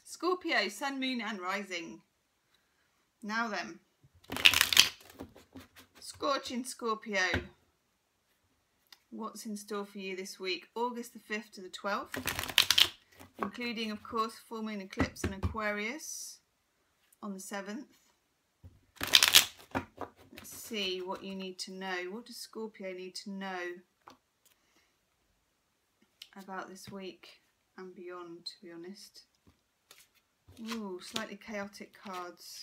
Scorpio, Sun, Moon and Rising. Now then. Scorching Scorpio. What's in store for you this week? August the 5th to the 12th. Including, of course, full moon eclipse in Aquarius on the 7th. Let's see what you need to know. What does Scorpio need to know about this week and beyond, to be honest? Ooh, slightly chaotic cards.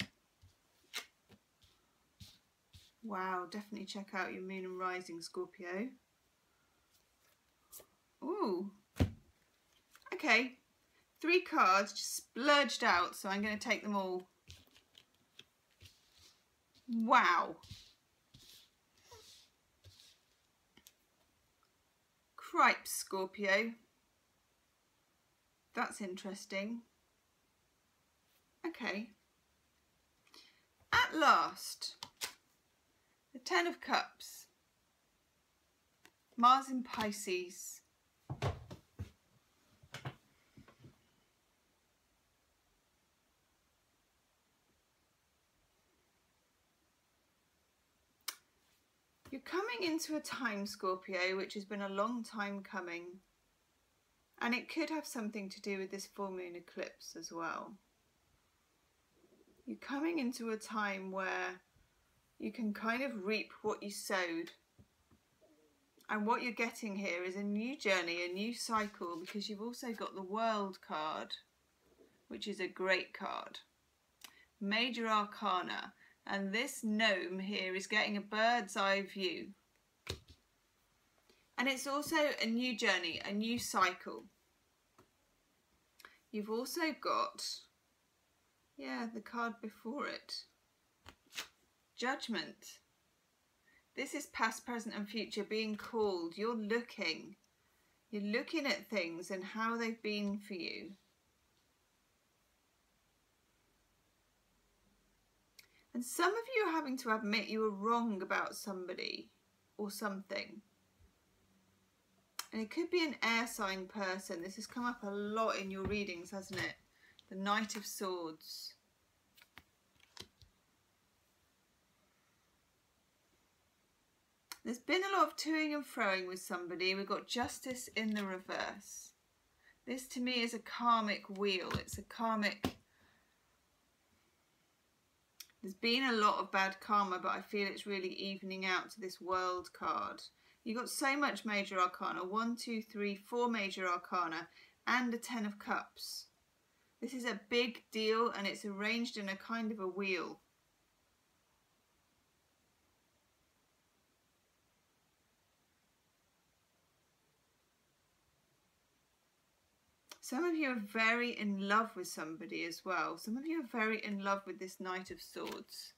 Wow, definitely check out your Moon and Rising, Scorpio. Ooh. Okay. 3 cards just splurged out, so I'm going to take them all. Wow. Cripes, Scorpio. That's interesting. Okay. At last, the 10 of Cups. Mars in Pisces. You're coming into a time, Scorpio, which has been a long time coming. And it could have something to do with this full moon eclipse as well. You're coming into a time where you can kind of reap what you sowed. And what you're getting here is a new journey, a new cycle, because you've also got the World card, which is a great card. Major Arcana. And this gnome here is getting a bird's eye view. And it's also a new journey, a new cycle. You've also got, yeah, the card before it. Judgment. This is past, present and future being called. You're looking at things and how they've been for you. And some of you are having to admit you were wrong about somebody or something. And it could be an air sign person. This has come up a lot in your readings, hasn't it? The Knight of Swords. There's been a lot of toing and froing with somebody. We've got Justice in the reverse. This to me is a karmic wheel. It's a karmic... There's been a lot of bad karma, but I feel it's really evening out to this World card. You got so much major arcana, 1, 2, 3, 4 major arcana, and a 10 of cups. This is a big deal, and it's arranged in a kind of a wheel. Some of you are very in love with somebody as well. Some of you are very in love with this Knight of Swords.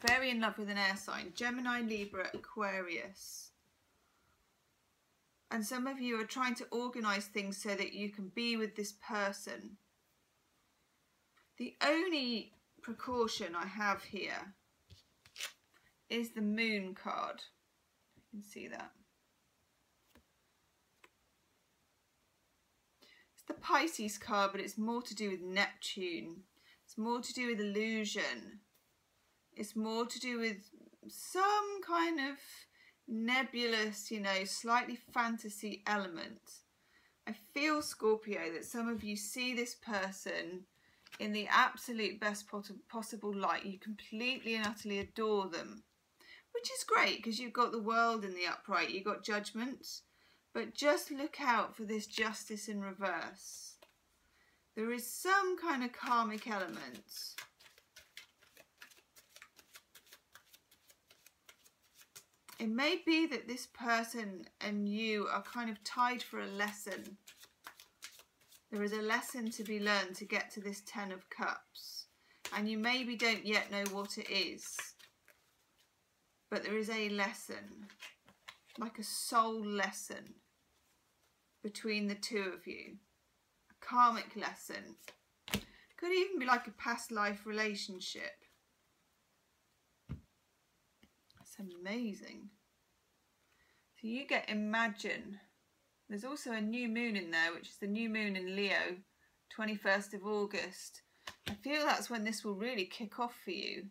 Very in love with an air sign. Gemini, Libra, Aquarius. And some of you are trying to organise things so that you can be with this person. The only precaution I have here is the Moon card. You can see that. It's the Pisces card, but it's more to do with Neptune. It's more to do with illusion. It's more to do with some kind of nebulous, you know, slightly fantasy element. I feel, Scorpio, that some of you see this person in the absolute best possible light. You completely and utterly adore them, which is great because you've got the World in the upright, you've got Judgment, but just look out for this Justice in reverse. There is some kind of karmic element. It may be that this person and you are kind of tied for a lesson. There is a lesson to be learned to get to this 10 of Cups. And you maybe don't yet know what it is. But there is a lesson, like a soul lesson between the two of you. A karmic lesson. Could even be like a past life relationship. That's amazing. So you get Imagine. There's also a new moon in there, which is the new moon in Leo, 21st of August. I feel that's when this will really kick off for you.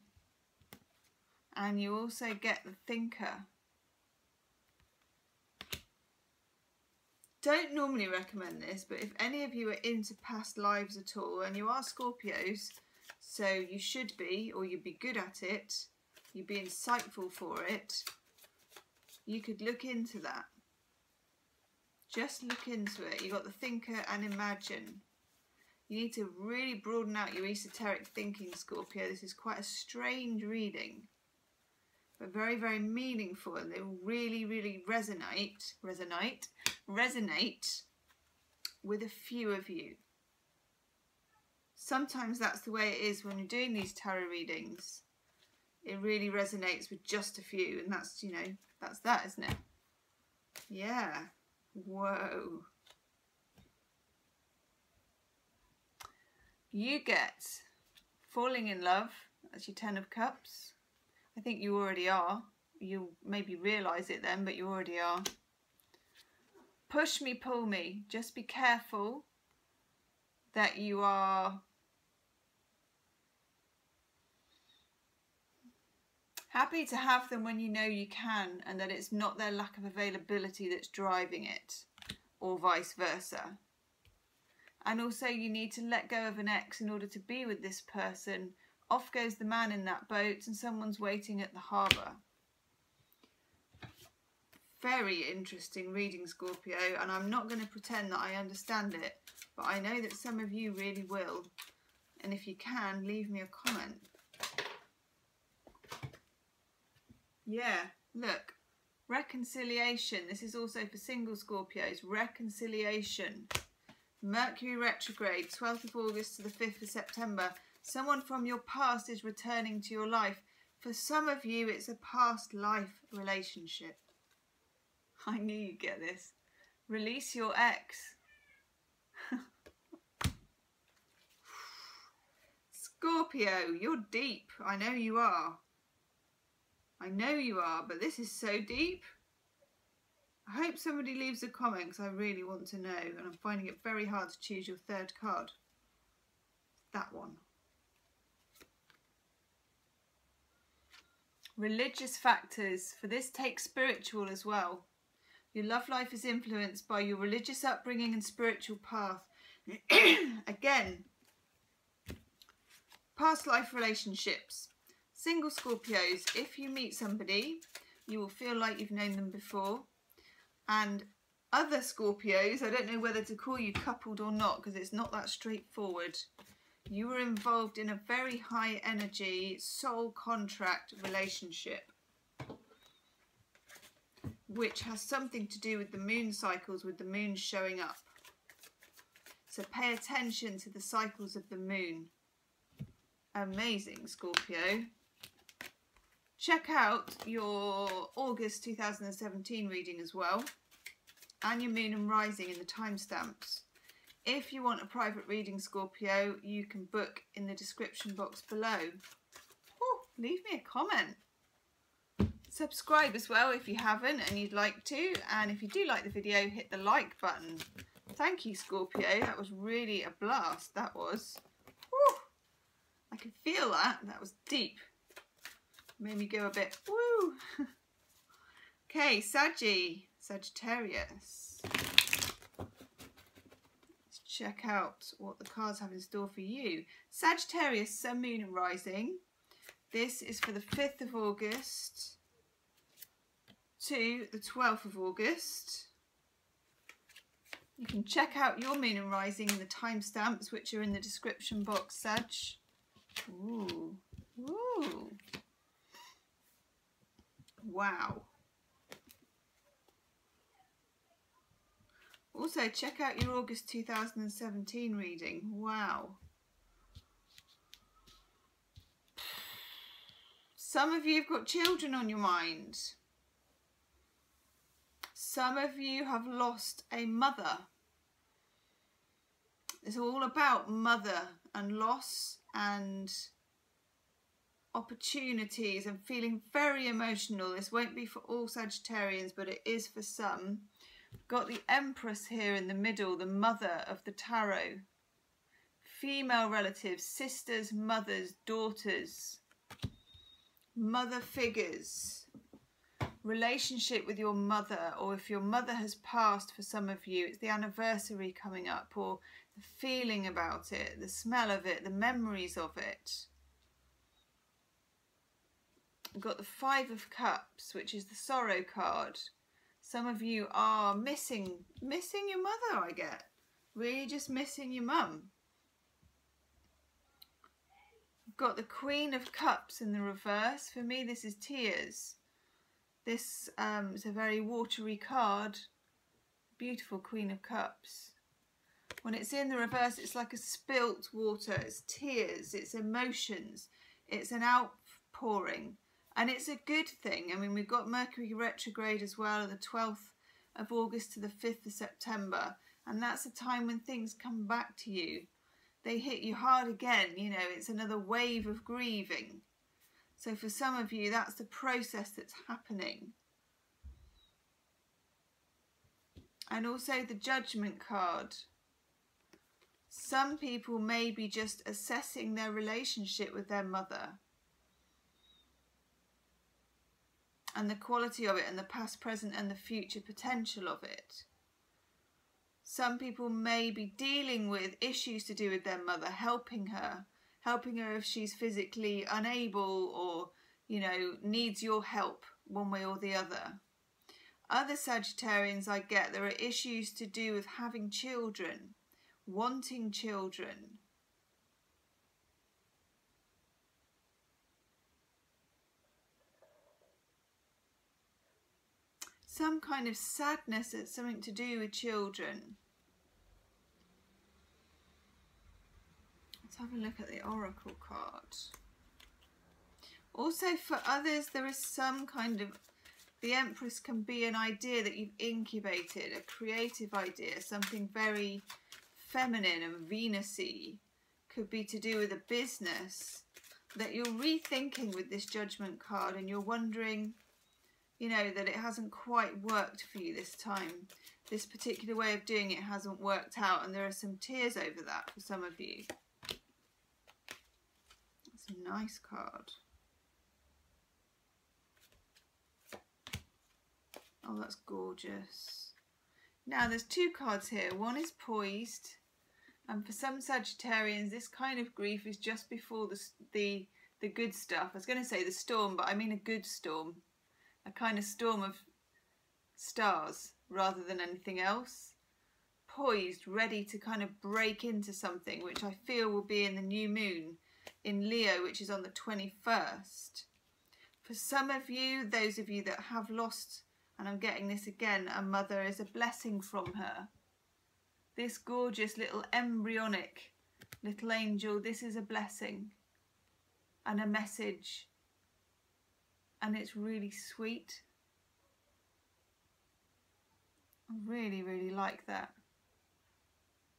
And you also get the Thinker. Don't normally recommend this, but if any of you are into past lives at all, and you are Scorpios, so you should be, or you'd be good at it, you'd be insightful for it, you could look into that. Just look into it. You've got the Thinker and Imagine. You need to really broaden out your esoteric thinking, Scorpio. This is quite a strange reading, but very, very meaningful, and they will really, really resonate with a few of you. Sometimes that's the way it is when you're doing these tarot readings. It really resonates with just a few, and that's, you know, that's that, isn't it? Yeah. Whoa. You get Falling in Love. That's your 10 of Cups. I think you already are. You'll maybe realise it then, but you already are. Push Me, Pull Me. Just be careful that you are happy to have them when you know you can, and that it's not their lack of availability that's driving it, or vice versa. And also you need to let go of an ex in order to be with this person. Off goes the man in that boat and someone's waiting at the harbour. Very interesting reading, Scorpio, and I'm not going to pretend that I understand it, but I know that some of you really will. And if you can, leave me a comment. Yeah, look, reconciliation. This is also for single Scorpios. Reconciliation. Mercury retrograde, 12th of August to the 5th of September. Someone from your past is returning to your life. For some of you, it's a past life relationship. I knew you'd get this. Release your ex. Scorpio, you're deep. I know you are. I know you are, but this is so deep. I hope somebody leaves a comment because I really want to know, and I'm finding it very hard to choose your third card. That one. Religious factors. For this, take spiritual as well. Your love life is influenced by your religious upbringing and spiritual path. Again, past life relationships. Single Scorpios, if you meet somebody You will feel like you've known them before. And other Scorpios, I don't know whether to call you coupled or not, because it's not that straightforward. You were involved in a very high energy soul contract relationship, which has something to do with the moon cycles, with the moon showing up. So pay attention to the cycles of the moon. Amazing, Scorpio. Check out your August 2017 reading as well, and your moon and rising in the timestamps. If you want a private reading, Scorpio, you can book in the description box below. Ooh, leave me a comment. Subscribe as well if you haven't and you'd like to. And if you do like the video, hit the like button. Thank you, Scorpio. That was really a blast. That was. Woo. I can feel that. That was deep. Made me go a bit, woo. Okay, Sagittarius. Let's check out what the cards have in store for you. Sagittarius, Sun, Moon and Rising. This is for the 5th of August to the 12th of August. You can check out your Moon and Rising in the timestamps, which are in the description box, Sag. Ooh, ooh. Wow. Also, check out your August 2017 reading. Wow. Some of you have got children on your mind. Some of you have lost a mother. It's all about mother and loss and opportunities and feeling very emotional. This won't be for all Sagittarians, but it is for some. We've got the Empress here in the middle, the mother of the tarot. Female relatives, sisters, mothers, daughters, mother figures, relationship with your mother, or if your mother has passed for some of you, it's the anniversary coming up, or the feeling about it, the smell of it, the memories of it. We've got the 5 of Cups, which is the sorrow card. Some of you are missing your mother, I get. Really just missing your mum. We've got the Queen of Cups in the reverse. For me, this is tears. This is a very watery card. Beautiful Queen of Cups. When it's in the reverse, it's like a spilt water. It's tears, it's emotions, it's an outpouring. And it's a good thing. I mean, we've got Mercury retrograde as well, the 12th of August to the 5th of September. And that's a time when things come back to you. They hit you hard again, you know, it's another wave of grieving. So for some of you, that's the process that's happening. And also the Judgment card. Some people may be just assessing their relationship with their mother and the quality of it and the past, present and the future potential of it. Some people may be dealing with issues to do with their mother, helping her if she's physically unable or, you know, needs your help one way or the other. Other Sagittarians, I get, there are issues to do with having children, wanting children. Some kind of sadness that's something to do with children. Let's have a look at the Oracle card. Also for others, there is some kind of, the Empress can be an idea that you've incubated, a creative idea, something very feminine and Venus-y. Could be to do with a business that you're rethinking with this Judgment card, and you're wondering, you know, that it hasn't quite worked for you this time. This particular way of doing it hasn't worked out, and there are some tears over that for some of you. That's a nice card. Oh, that's gorgeous. Now, there's 2 cards here. One is Poised, and for some Sagittarians, this kind of grief is just before the good stuff. I was going to say the storm, but I mean a good storm. a kind of storm of stars rather than anything else. Poised, ready to kind of break into something, which I feel will be in the new moon in Leo, which is on the 21st. For some of you, those of you that have lost, and I'm getting this again, a mother, is a blessing from her. This gorgeous little embryonic little angel, this is a blessing and a message, and it's really sweet. I really, really like that.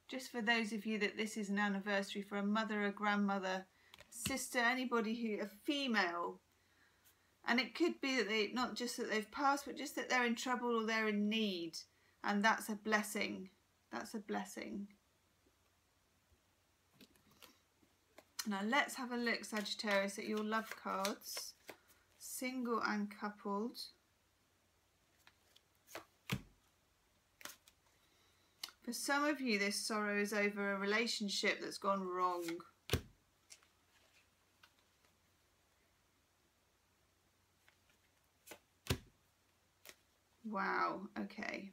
Just for those of you that this is an anniversary for, a mother, a grandmother, sister, anybody who, a female. And it could be that they, not just that they've passed, but just that they're in trouble or they're in need. And that's a blessing. That's a blessing. Now let's have a look, Sagittarius, at your love cards. Single and coupled. For some of you, this sorrow is over a relationship that's gone wrong. Wow, okay.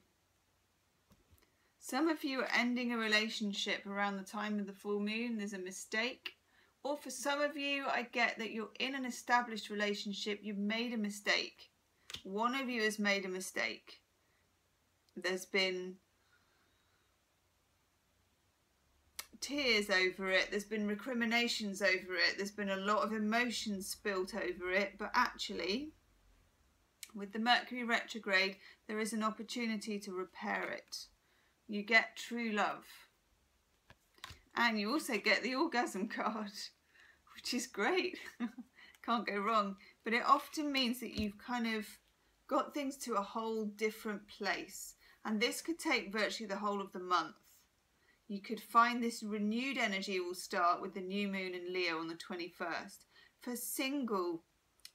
Some of you are ending a relationship around the time of the full moon. There's a mistake. Or for some of you, I get that you're in an established relationship. You've made a mistake. One of you has made a mistake. There's been tears over it. There's been recriminations over it. There's been a lot of emotions spilt over it. But actually, with the Mercury retrograde, there is an opportunity to repair it. You get true love. And you also get the orgasm card, which is great. Can't go wrong. But it often means that you've kind of got things to a whole different place. And this could take virtually the whole of the month. You could find this renewed energy will start with the new moon in Leo on the 21st. For single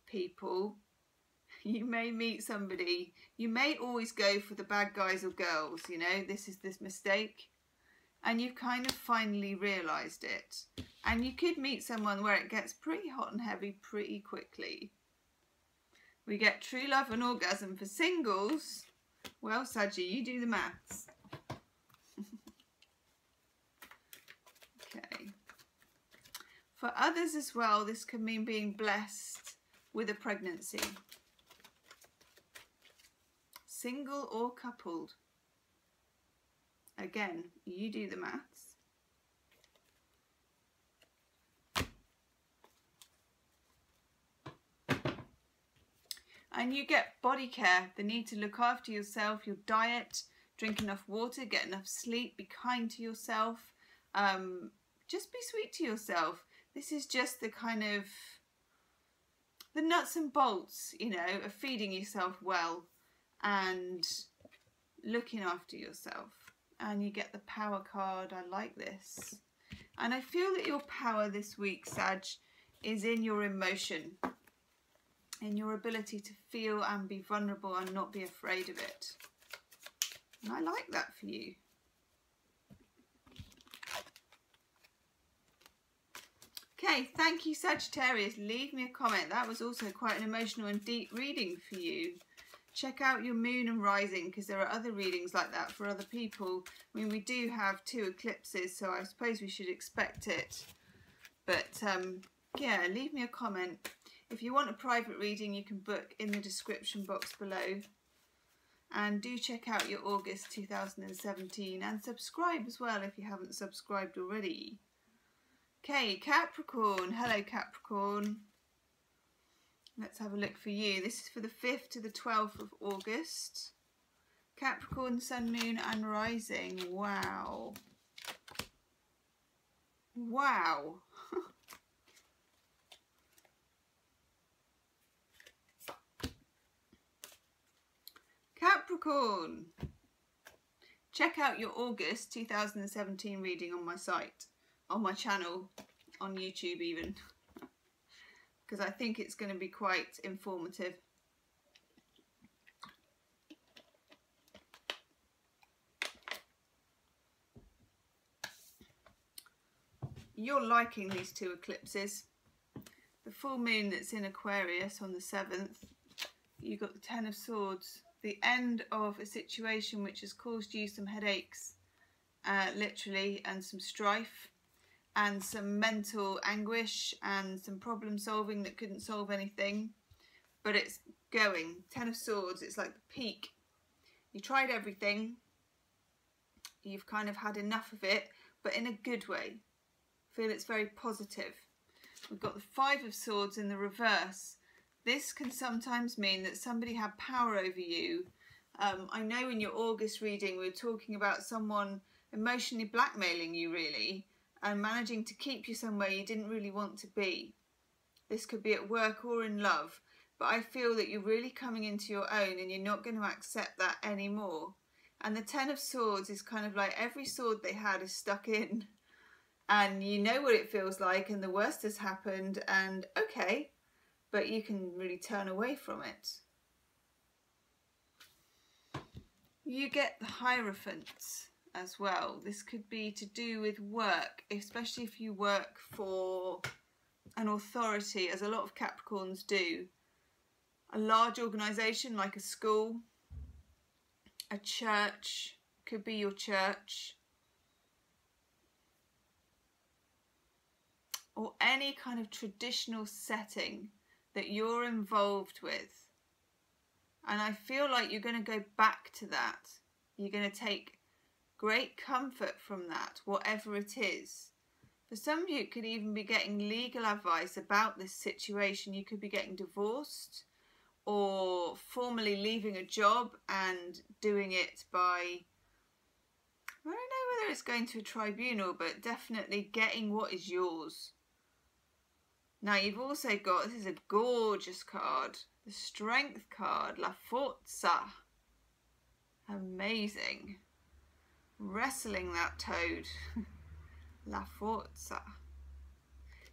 people, you may meet somebody. You may always go for the bad guys or girls, you know, this is this mistake. And you've kind of finally realised it. And you could meet someone where it gets pretty hot and heavy pretty quickly. We get true love and orgasm for singles. Well, Saggy, you do the maths. Okay. For others as well, this can mean being blessed with a pregnancy. Single or coupled. Again, you do the maths. And you get body care, the need to look after yourself, your diet, drink enough water, get enough sleep, be kind to yourself, just be sweet to yourself. This is just the kind of, the nuts and bolts, you know, of feeding yourself well and looking after yourself. And you get the power card. I like this. And I feel that your power this week, Sag, is in your emotion, in your ability to feel and be vulnerable and not be afraid of it. And I like that for you. Okay, thank you, Sagittarius. Leave me a comment. That was also quite an emotional and deep reading for you. Check out your moon and rising, because there are other readings like that for other people. I mean, we do have 2 eclipses, so I suppose we should expect it. But yeah, leave me a comment. If you want a private reading, you can book in the description box below. And do check out your August 2017 and subscribe as well if you haven't subscribed already. Okay, Capricorn. Hello, Capricorn. Let's have a look for you. This is for the 5th to the 12th of August. Capricorn, Sun, Moon and Rising. Wow. Wow. Capricorn. Check out your August 2017 reading on my site, on my channel, on YouTube even. Because I think it's going to be quite informative. You're liking these 2 eclipses. The full moon that's in Aquarius on the 7th you've got the Ten of Swords, the end of a situation which has caused you some headaches, literally, and some strife, and some mental anguish, and some problem solving that couldn't solve anything, but it's going. Ten of Swords, it's like the peak. You tried everything, you've kind of had enough of it, but in a good way. Feel it's very positive. We've got the Five of Swords in the reverse. This can sometimes mean that somebody had power over you. I know in your August reading we were talking about someone emotionally blackmailing you, really, and managing to keep you somewhere you didn't really want to be. This could be at work or in love, but I feel that you're really coming into your own and you're not going to accept that anymore. And the Ten of Swords is kind of like every sword they had is stuck in, and you know what it feels like, and the worst has happened, and okay, but you can really turn away from it. You get the Hierophant as well. This could be to do with work, especially if you work for an authority, as a lot of Capricorns do. A large organisation like a school, a church, could be your church, or any kind of traditional setting that you're involved with. And I feel like you're going to go back to that. You're going to take great comfort from that, whatever it is. For some of you, it could even be getting legal advice about this situation. You could be getting divorced, or formally leaving a job and doing it by, I don't know whether it's going to a tribunal, but definitely getting what is yours. Now you've also got, this is a gorgeous card, the Strength card, La Forza. Amazing. Wrestling that toad. La Forza.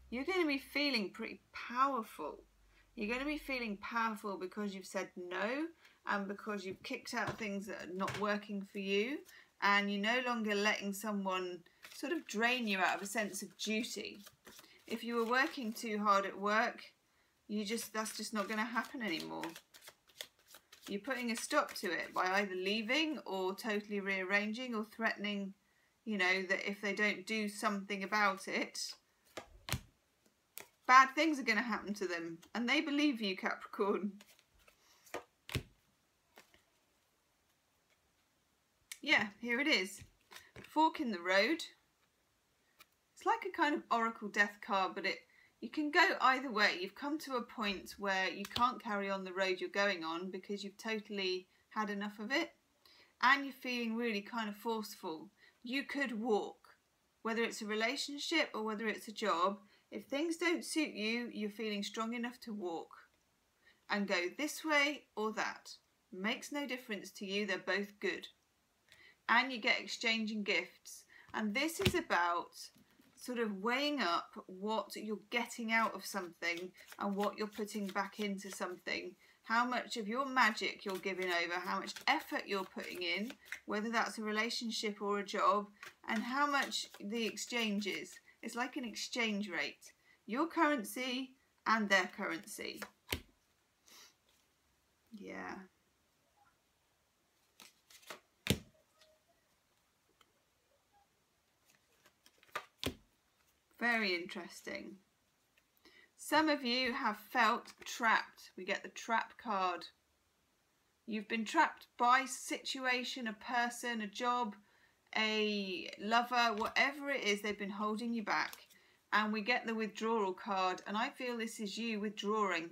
You're going to be feeling pretty powerful. You're going to be feeling powerful because you've said no, and because you've kicked out things that are not working for you, and you're no longer letting someone sort of drain you out of a sense of duty. If you were working too hard at work, that's just not going to happen anymore. You're putting a stop to it by either leaving or totally rearranging, or threatening, you know, that if they don't do something about it, bad things are going to happen to them. And they believe you, Capricorn. Yeah, here it is. Fork in the road. It's like a kind of oracle death card, but you can go either way. You've come to a point where you can't carry on the road you're going on because you've totally had enough of it, and you're feeling really kind of forceful. You could walk, whether it's a relationship or whether it's a job. If things don't suit you, you're feeling strong enough to walk and go this way or that. Makes no difference to you, they're both good. And you get exchanging gifts. And this is about sort of weighing up what you're getting out of something and what you're putting back into something. How much of your magic you're giving over, how much effort you're putting in, whether that's a relationship or a job, and how much the exchange is. It's like an exchange rate. Your currency and their currency. Yeah. Very interesting. Some of you have felt trapped. We get the trap card. You've been trapped by a situation, a person, a job, a lover, whatever it is, they've been holding you back. And we get the withdrawal card, and I feel this is you withdrawing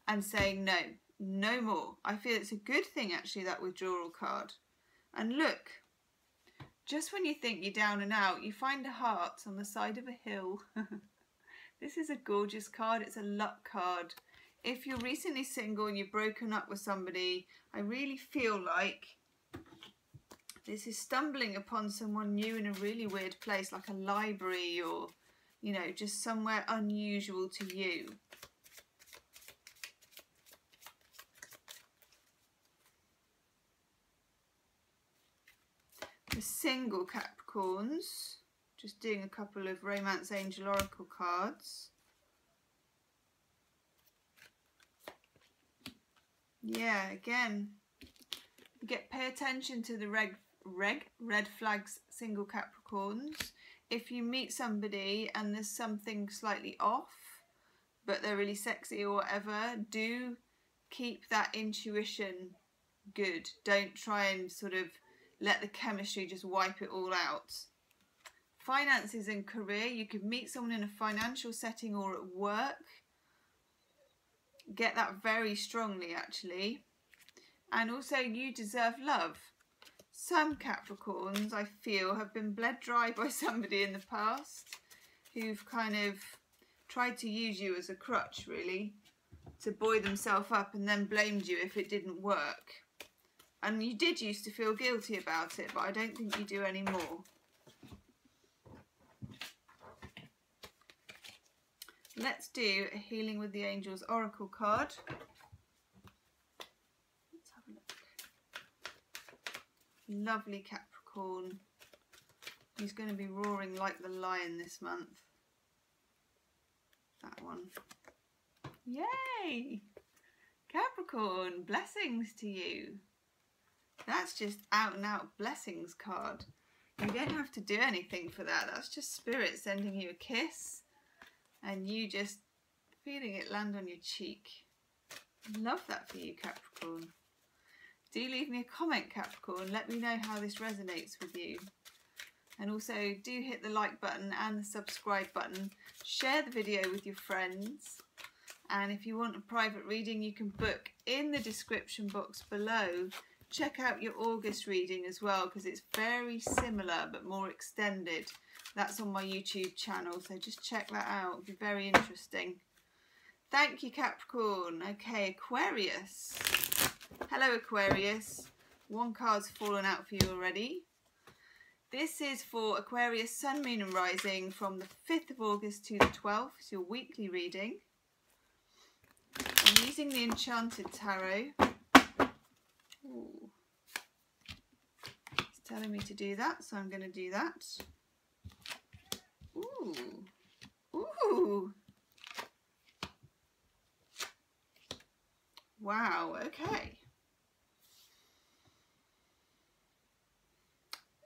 and saying no, no more. I feel it's a good thing, actually, that withdrawal card. And look, just when you think you're down and out, you find a heart on the side of a hill. This is a gorgeous card. It's a luck card. If you're recently single and you've broken up with somebody, I really feel like this is stumbling upon someone new in a really weird place, like a library, or, you know, just somewhere unusual to you. The single Capricorns, just doing a couple of Romance Angel Oracle cards. Yeah, again, pay attention to the red flags, single Capricorns. If you meet somebody and there's something slightly off, but they're really sexy or whatever, do keep that intuition good. Don't try and sort of let the chemistry just wipe it all out. Finances and career, you could meet someone in a financial setting or at work. Get that very strongly, actually. And also, you deserve love. Some Capricorns, I feel, have been bled dry by somebody in the past who've kind of tried to use you as a crutch, really, to buoy themselves up and then blamed you if it didn't work. And you did used to feel guilty about it, but I don't think you do anymore. Let's do a Healing with the Angels Oracle card. Let's have a look. Lovely Capricorn. He's going to be roaring like the lion this month. That one. Yay! Capricorn, blessings to you. That's just out and out blessings card. You don't have to do anything for that. That's just spirit sending you a kiss and you just feeling it land on your cheek. Love that for you, Capricorn. Do leave me a comment, Capricorn. Let me know how this resonates with you. And also do hit the like button and the subscribe button. Share the video with your friends. And if you want a private reading, you can book in the description box below. Check out your August reading as well, because it's very similar but more extended. That's on my YouTube channel, so just check that out. It'll be very interesting. Thank you, Capricorn. Okay, Aquarius. Hello, Aquarius. One card's fallen out for you already. This is for Aquarius, Sun, Moon and Rising from the 5th of August to the 12th. It's your weekly reading. I'm using the Enchanted Tarot. Ooh. It's telling me to do that, so I'm going to do that. Ooh. Ooh. Wow, okay.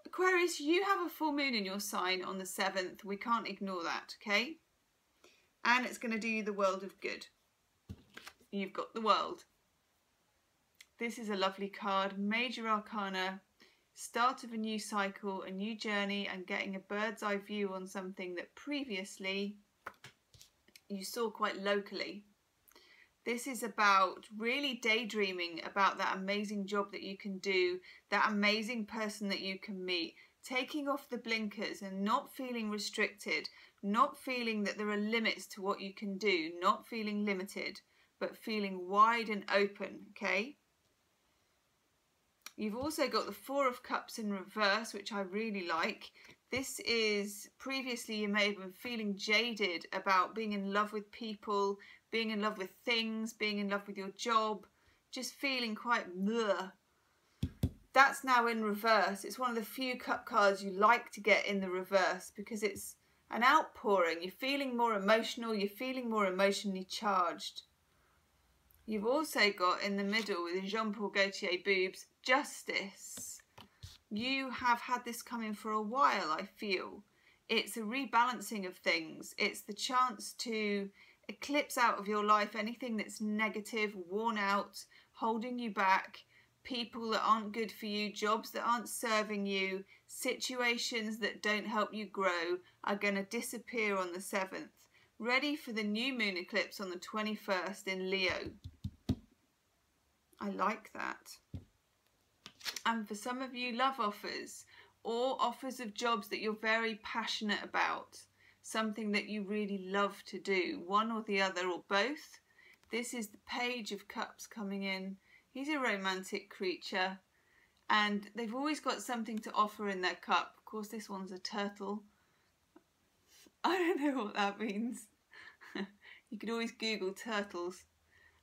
Aquarius, you have a full moon in your sign on the 7th. We can't ignore that, okay? And it's going to do you the world of good. You've got the world. This is a lovely card. Major Arcana. Start of a new cycle, a new journey, and getting a bird's eye view on something that previously you saw quite locally. This is about really daydreaming about that amazing job that you can do, that amazing person that you can meet, taking off the blinkers and not feeling restricted, not feeling that there are limits to what you can do, not feeling limited, but feeling wide and open, okay? You've also got the Four of Cups in reverse, which I really like. This is, previously you may have been feeling jaded about being in love with people, being in love with things, being in love with your job, just feeling quite bleh. That's now in reverse. It's one of the few cup cards you like to get in the reverse because it's an outpouring. You're feeling more emotional, you're feeling more emotionally charged. You've also got in the middle with the Jean-Paul Gaultier boobs, justice. You have had this coming for a while, I feel. It's a rebalancing of things. It's the chance to eclipse out of your life anything that's negative, worn out, holding you back, people that aren't good for you, jobs that aren't serving you, situations that don't help you grow are going to disappear on the 7th. Ready for the new moon eclipse on the 21st in Leo. I like that. And for some of you, love offers or offers of jobs that you're very passionate about, something that you really love to do, one or the other or both. This is the Page of Cups coming in. He's a romantic creature and they've always got something to offer in their cup. Of course, this one's a turtle. I don't know what that means. You could always Google turtles.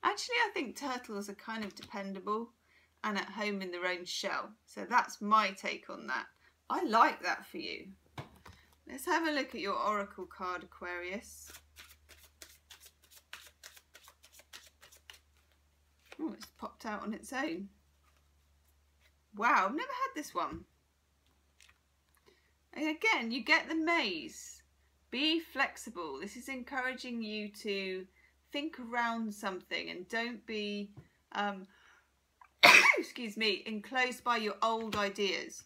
Actually, I think turtles are kind of dependable and at home in their own shell. So that's my take on that. I like that for you. Let's have a look at your oracle card, Aquarius. Oh, it's popped out on its own. Wow, I've never had this one. And again, you get the maze. Be flexible. This is encouraging you to think around something and don't be, excuse me, enclosed by your old ideas.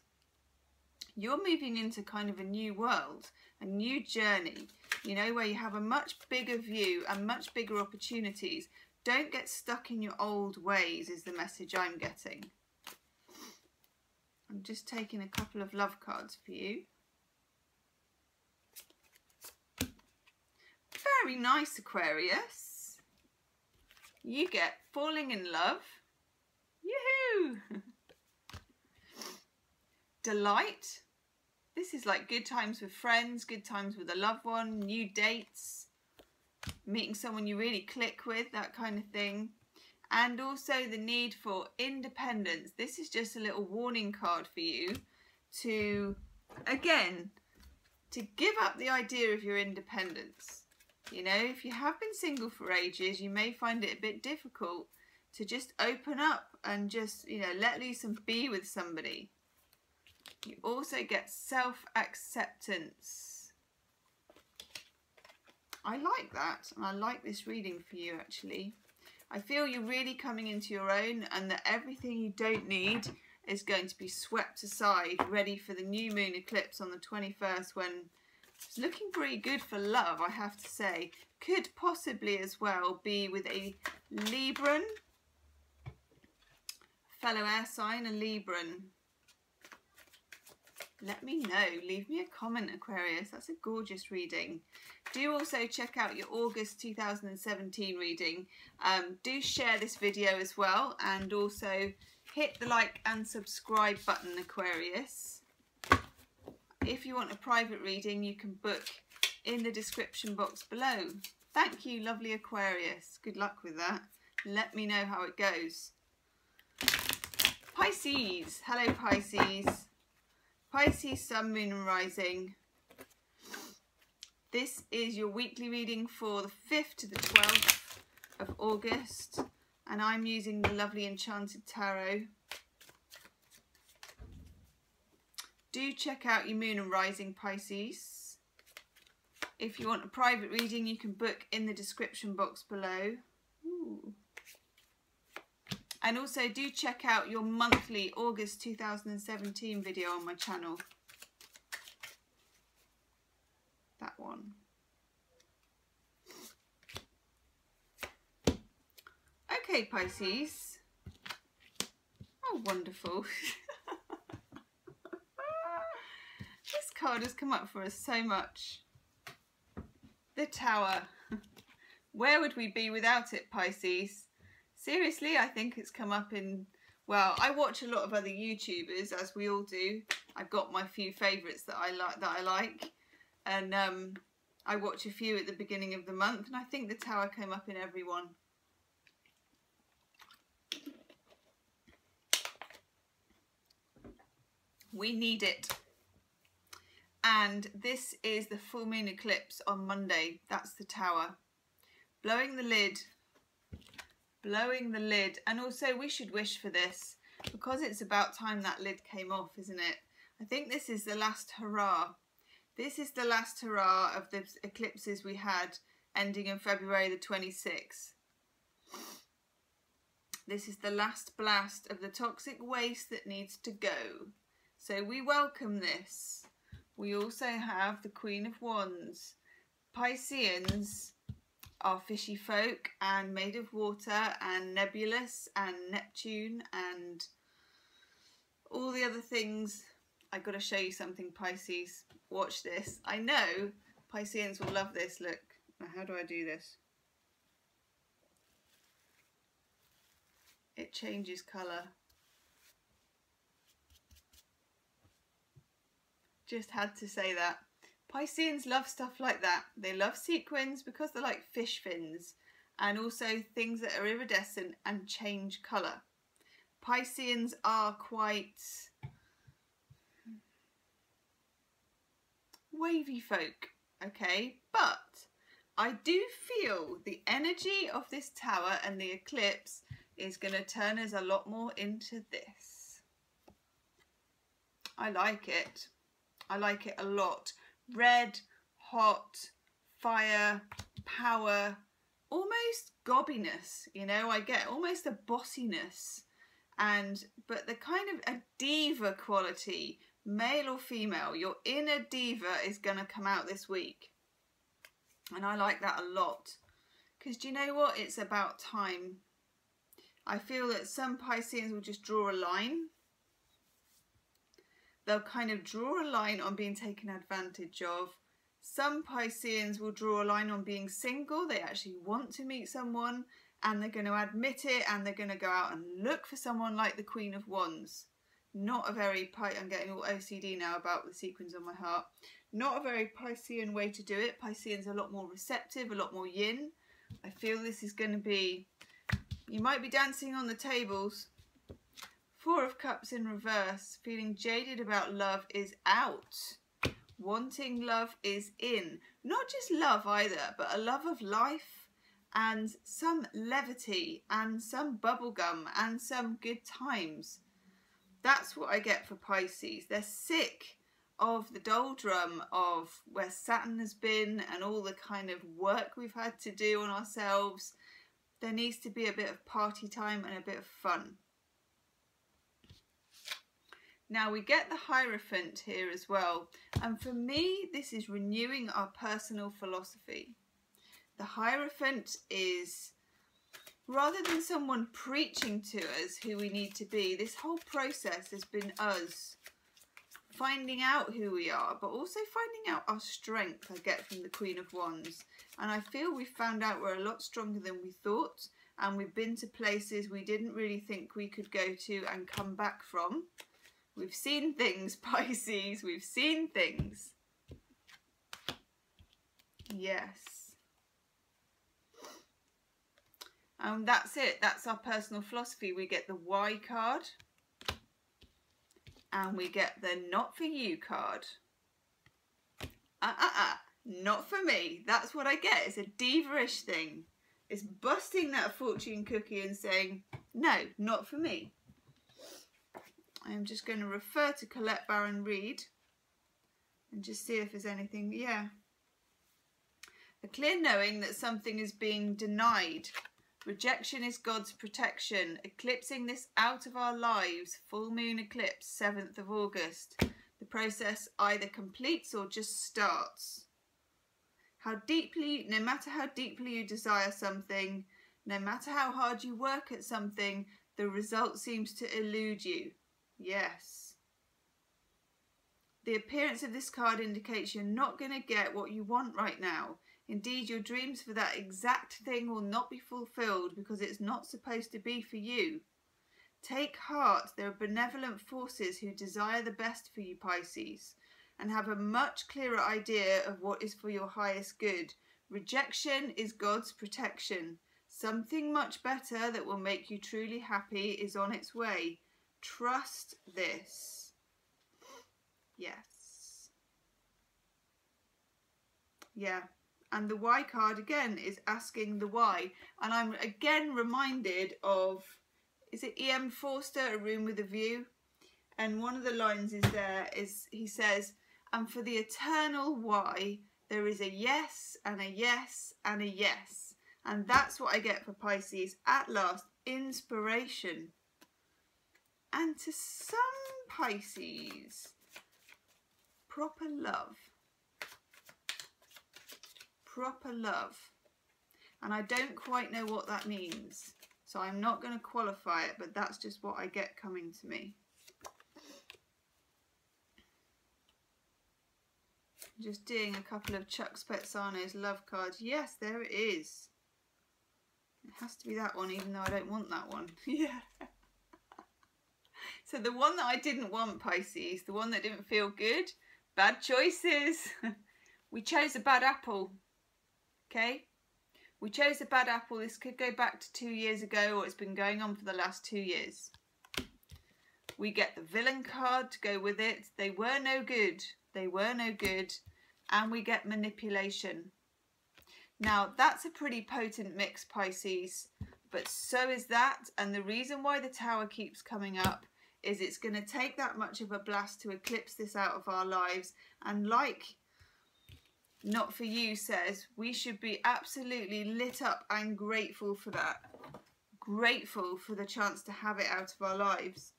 You're moving into kind of a new world, a new journey, you know, where you have a much bigger view and much bigger opportunities. Don't get stuck in your old ways is the message I'm getting. I'm just taking a couple of love cards for you. Very nice, Aquarius. You get falling in love. Yoo-hoo! Delight. This is like good times with friends, good times with a loved one, new dates, meeting someone you really click with, that kind of thing. And also the need for independence. This is just a little warning card for you to, again, to give up the idea of your independence. You know, if you have been single for ages, you may find it a bit difficult to just open up and just, you know, let loose and be with somebody. You also get self-acceptance. I like that, and I like this reading for you actually. I feel you're really coming into your own and that everything you don't need is going to be swept aside, ready for the new moon eclipse on the 21st, when it's looking pretty good for love, I have to say. Could possibly as well be with a Libran, fellow air sign, a Libran. Let me know. Leave me a comment, Aquarius. That's a gorgeous reading. Do also check out your August 2017 reading. Do share this video as well, and also hit the like and subscribe button, Aquarius. If you want a private reading, you can book in the description box below. Thank you, lovely Aquarius. Good luck with that. Let me know how it goes. Pisces. Hello, Pisces. Pisces, Sun, Moon and Rising. This is your weekly reading for the 5th to the 12th of August. And I'm using the lovely Enchanted Tarot. Do check out your Moon and Rising, Pisces. If you want a private reading, you can book in the description box below. Ooh. And also do check out your monthly August 2017 video on my channel. That one. Okay, Pisces. Oh, wonderful. This card has come up for us so much. The Tower. Where would we be without it, Pisces? Seriously, I think it's come up in, well, I watch a lot of other YouTubers, as we all do. I've got my few favourites that I like, and I watch a few at the beginning of the month, and I think the Tower came up in every one. We need it. And this is the full moon eclipse on Monday. That's the Tower. Blowing the lid. Blowing the lid. And also we should wish for this, because it's about time that lid came off, isn't it? I think this is the last hurrah. This is the last hurrah of the eclipses we had, ending in February the 26th. This is the last blast of the toxic waste that needs to go. So we welcome this. We also have the Queen of Wands. Pisceans are fishy folk and made of water and nebulous and Neptune and all the other things. I've got to show you something, Pisces. Watch this. I know Pisceans will love this. Look, how do I do this? It changes colour. Just had to say that. Pisceans love stuff like that. They love sequins because they're like fish fins, and also things that are iridescent and change colour. Pisceans are quite wavy folk, okay? But I do feel the energy of this Tower and the eclipse is going to turn us a lot more into this. I like it. I like it a lot. Red, hot, fire, power, almost gobbiness, you know, I get almost a bossiness, but the kind of a diva quality, male or female, your inner diva is going to come out this week. And I like that a lot. Because do you know what? It's about time. I feel that some Pisceans will just draw a line. They'll kind of draw a line on being taken advantage of. Some Pisceans will draw a line on being single. They actually want to meet someone and they're going to admit it and they're going to go out and look for someone like the Queen of Wands. Not a very, I'm getting all OCD now about the sequins on my heart. Not a very Piscean way to do it. Pisceans are a lot more receptive, a lot more yin. I feel this is going to be, you might be dancing on the tables. Four of Cups in reverse. Feeling jaded about love is out. Wanting love is in. Not just love either, but a love of life and some levity and some bubblegum and some good times. That's what I get for Pisces. They're sick of the doldrum of where Saturn has been and all the kind of work we've had to do on ourselves. There needs to be a bit of party time and a bit of fun. Now we get the Hierophant here as well, and for me this is renewing our personal philosophy. The Hierophant is, rather than someone preaching to us who we need to be, this whole process has been us finding out who we are, but also finding out our strength. I get from the Queen of Wands, and I feel we've found out we're a lot stronger than we thought, and we've been to places we didn't really think we could go to and come back from. We've seen things, Pisces, we've seen things. Yes. And that's it, that's our personal philosophy. We get the Y card and we get the Not For You card. Not for me. That's what I get. It's a diva-ish thing. It's busting that fortune cookie and saying, no, not for me. I'm just going to refer to Colette Baron Reid and just see if there's anything. Yeah. A clear knowing that something is being denied. Rejection is God's protection. Eclipsing this out of our lives. Full moon eclipse, 7th of August. The process either completes or just starts. How deeply, no matter how deeply you desire something, no matter how hard you work at something, the result seems to elude you. Yes. The appearance of this card indicates you're not going to get what you want right now. Indeed, your dreams for that exact thing will not be fulfilled because it's not supposed to be for you. Take heart, there are benevolent forces who desire the best for you, Pisces, and have a much clearer idea of what is for your highest good. Rejection is God's protection. Something much better that will make you truly happy is on its way. Trust this. Yes. Yeah. And the Y card again is asking the why. And I'm again reminded of, is it E.M. Forster, A Room with a View? And one of the lines is there, is he says, and for the eternal why, there is a yes and a yes and a yes. And that's what I get for Pisces. At last, inspiration. And to some Pisces, proper love. Proper love. And I don't quite know what that means. So I'm not going to qualify it, but that's just what I get coming to me. Just doing a couple of Chuck Spezzano's love cards. Yes, there it is. It has to be that one, even though I don't want that one. Yeah. So the one that I didn't want, Pisces, the one that didn't feel good, bad choices. We chose a bad apple. Okay? We chose a bad apple. This could go back to 2 years ago, or it's been going on for the last 2 years. We get the villain card to go with it. They were no good. They were no good. And we get manipulation. Now, that's a pretty potent mix, Pisces. but so is that. And the reason why the Tower keeps coming up is it's going to take that much of a blast to eclipse this out of our lives. And like Not For You says, we should be absolutely lit up and grateful for that. Grateful for the chance to have it out of our lives.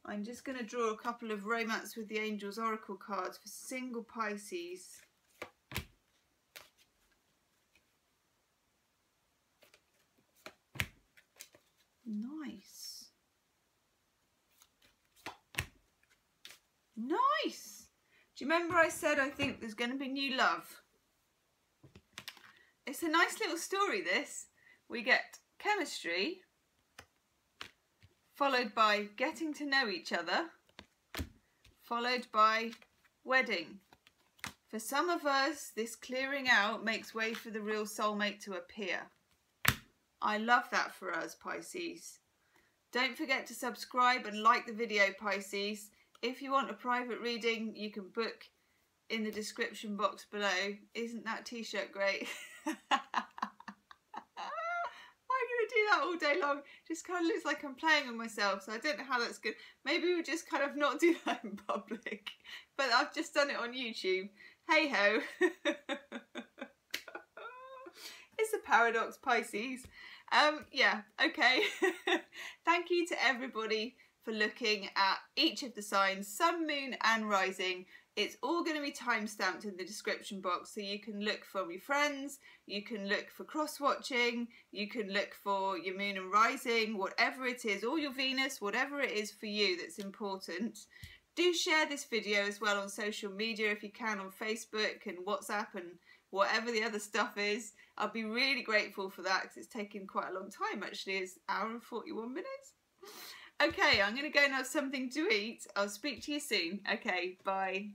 I'm just going to draw a couple of Romance with the Angels Oracle cards for single Pisces. Nice. Nice. Do you remember I said I think there's going to be new love? It's a nice little story, this. We get chemistry, followed by getting to know each other, followed by wedding. For some of us, this clearing out makes way for the real soulmate to appear. I love that for us, Pisces. Don't forget to subscribe and like the video, Pisces. If you want a private reading, you can book in the description box below. Isn't that t-shirt great? I'm going to do that all day long. Just kind of looks like I'm playing with myself, so I don't know how that's good. Maybe we'll just kind of not do that in public. But I've just done it on YouTube. Hey ho. It's a paradox, Pisces. Yeah, okay. Thank you to everybody for looking at each of the signs, Sun, Moon and Rising. It's all going to be time-stamped in the description box, so you can look for your friends, you can look for cross-watching, you can look for your Moon and Rising, whatever it is, or your Venus, whatever it is for you that's important. Do share this video as well on social media if you can, on Facebook and WhatsApp and whatever the other stuff is. I'll be really grateful for that because it's taken quite a long time actually. It's an hour and 41 minutes. Okay, I'm going to go and have something to eat. I'll speak to you soon. Okay, bye.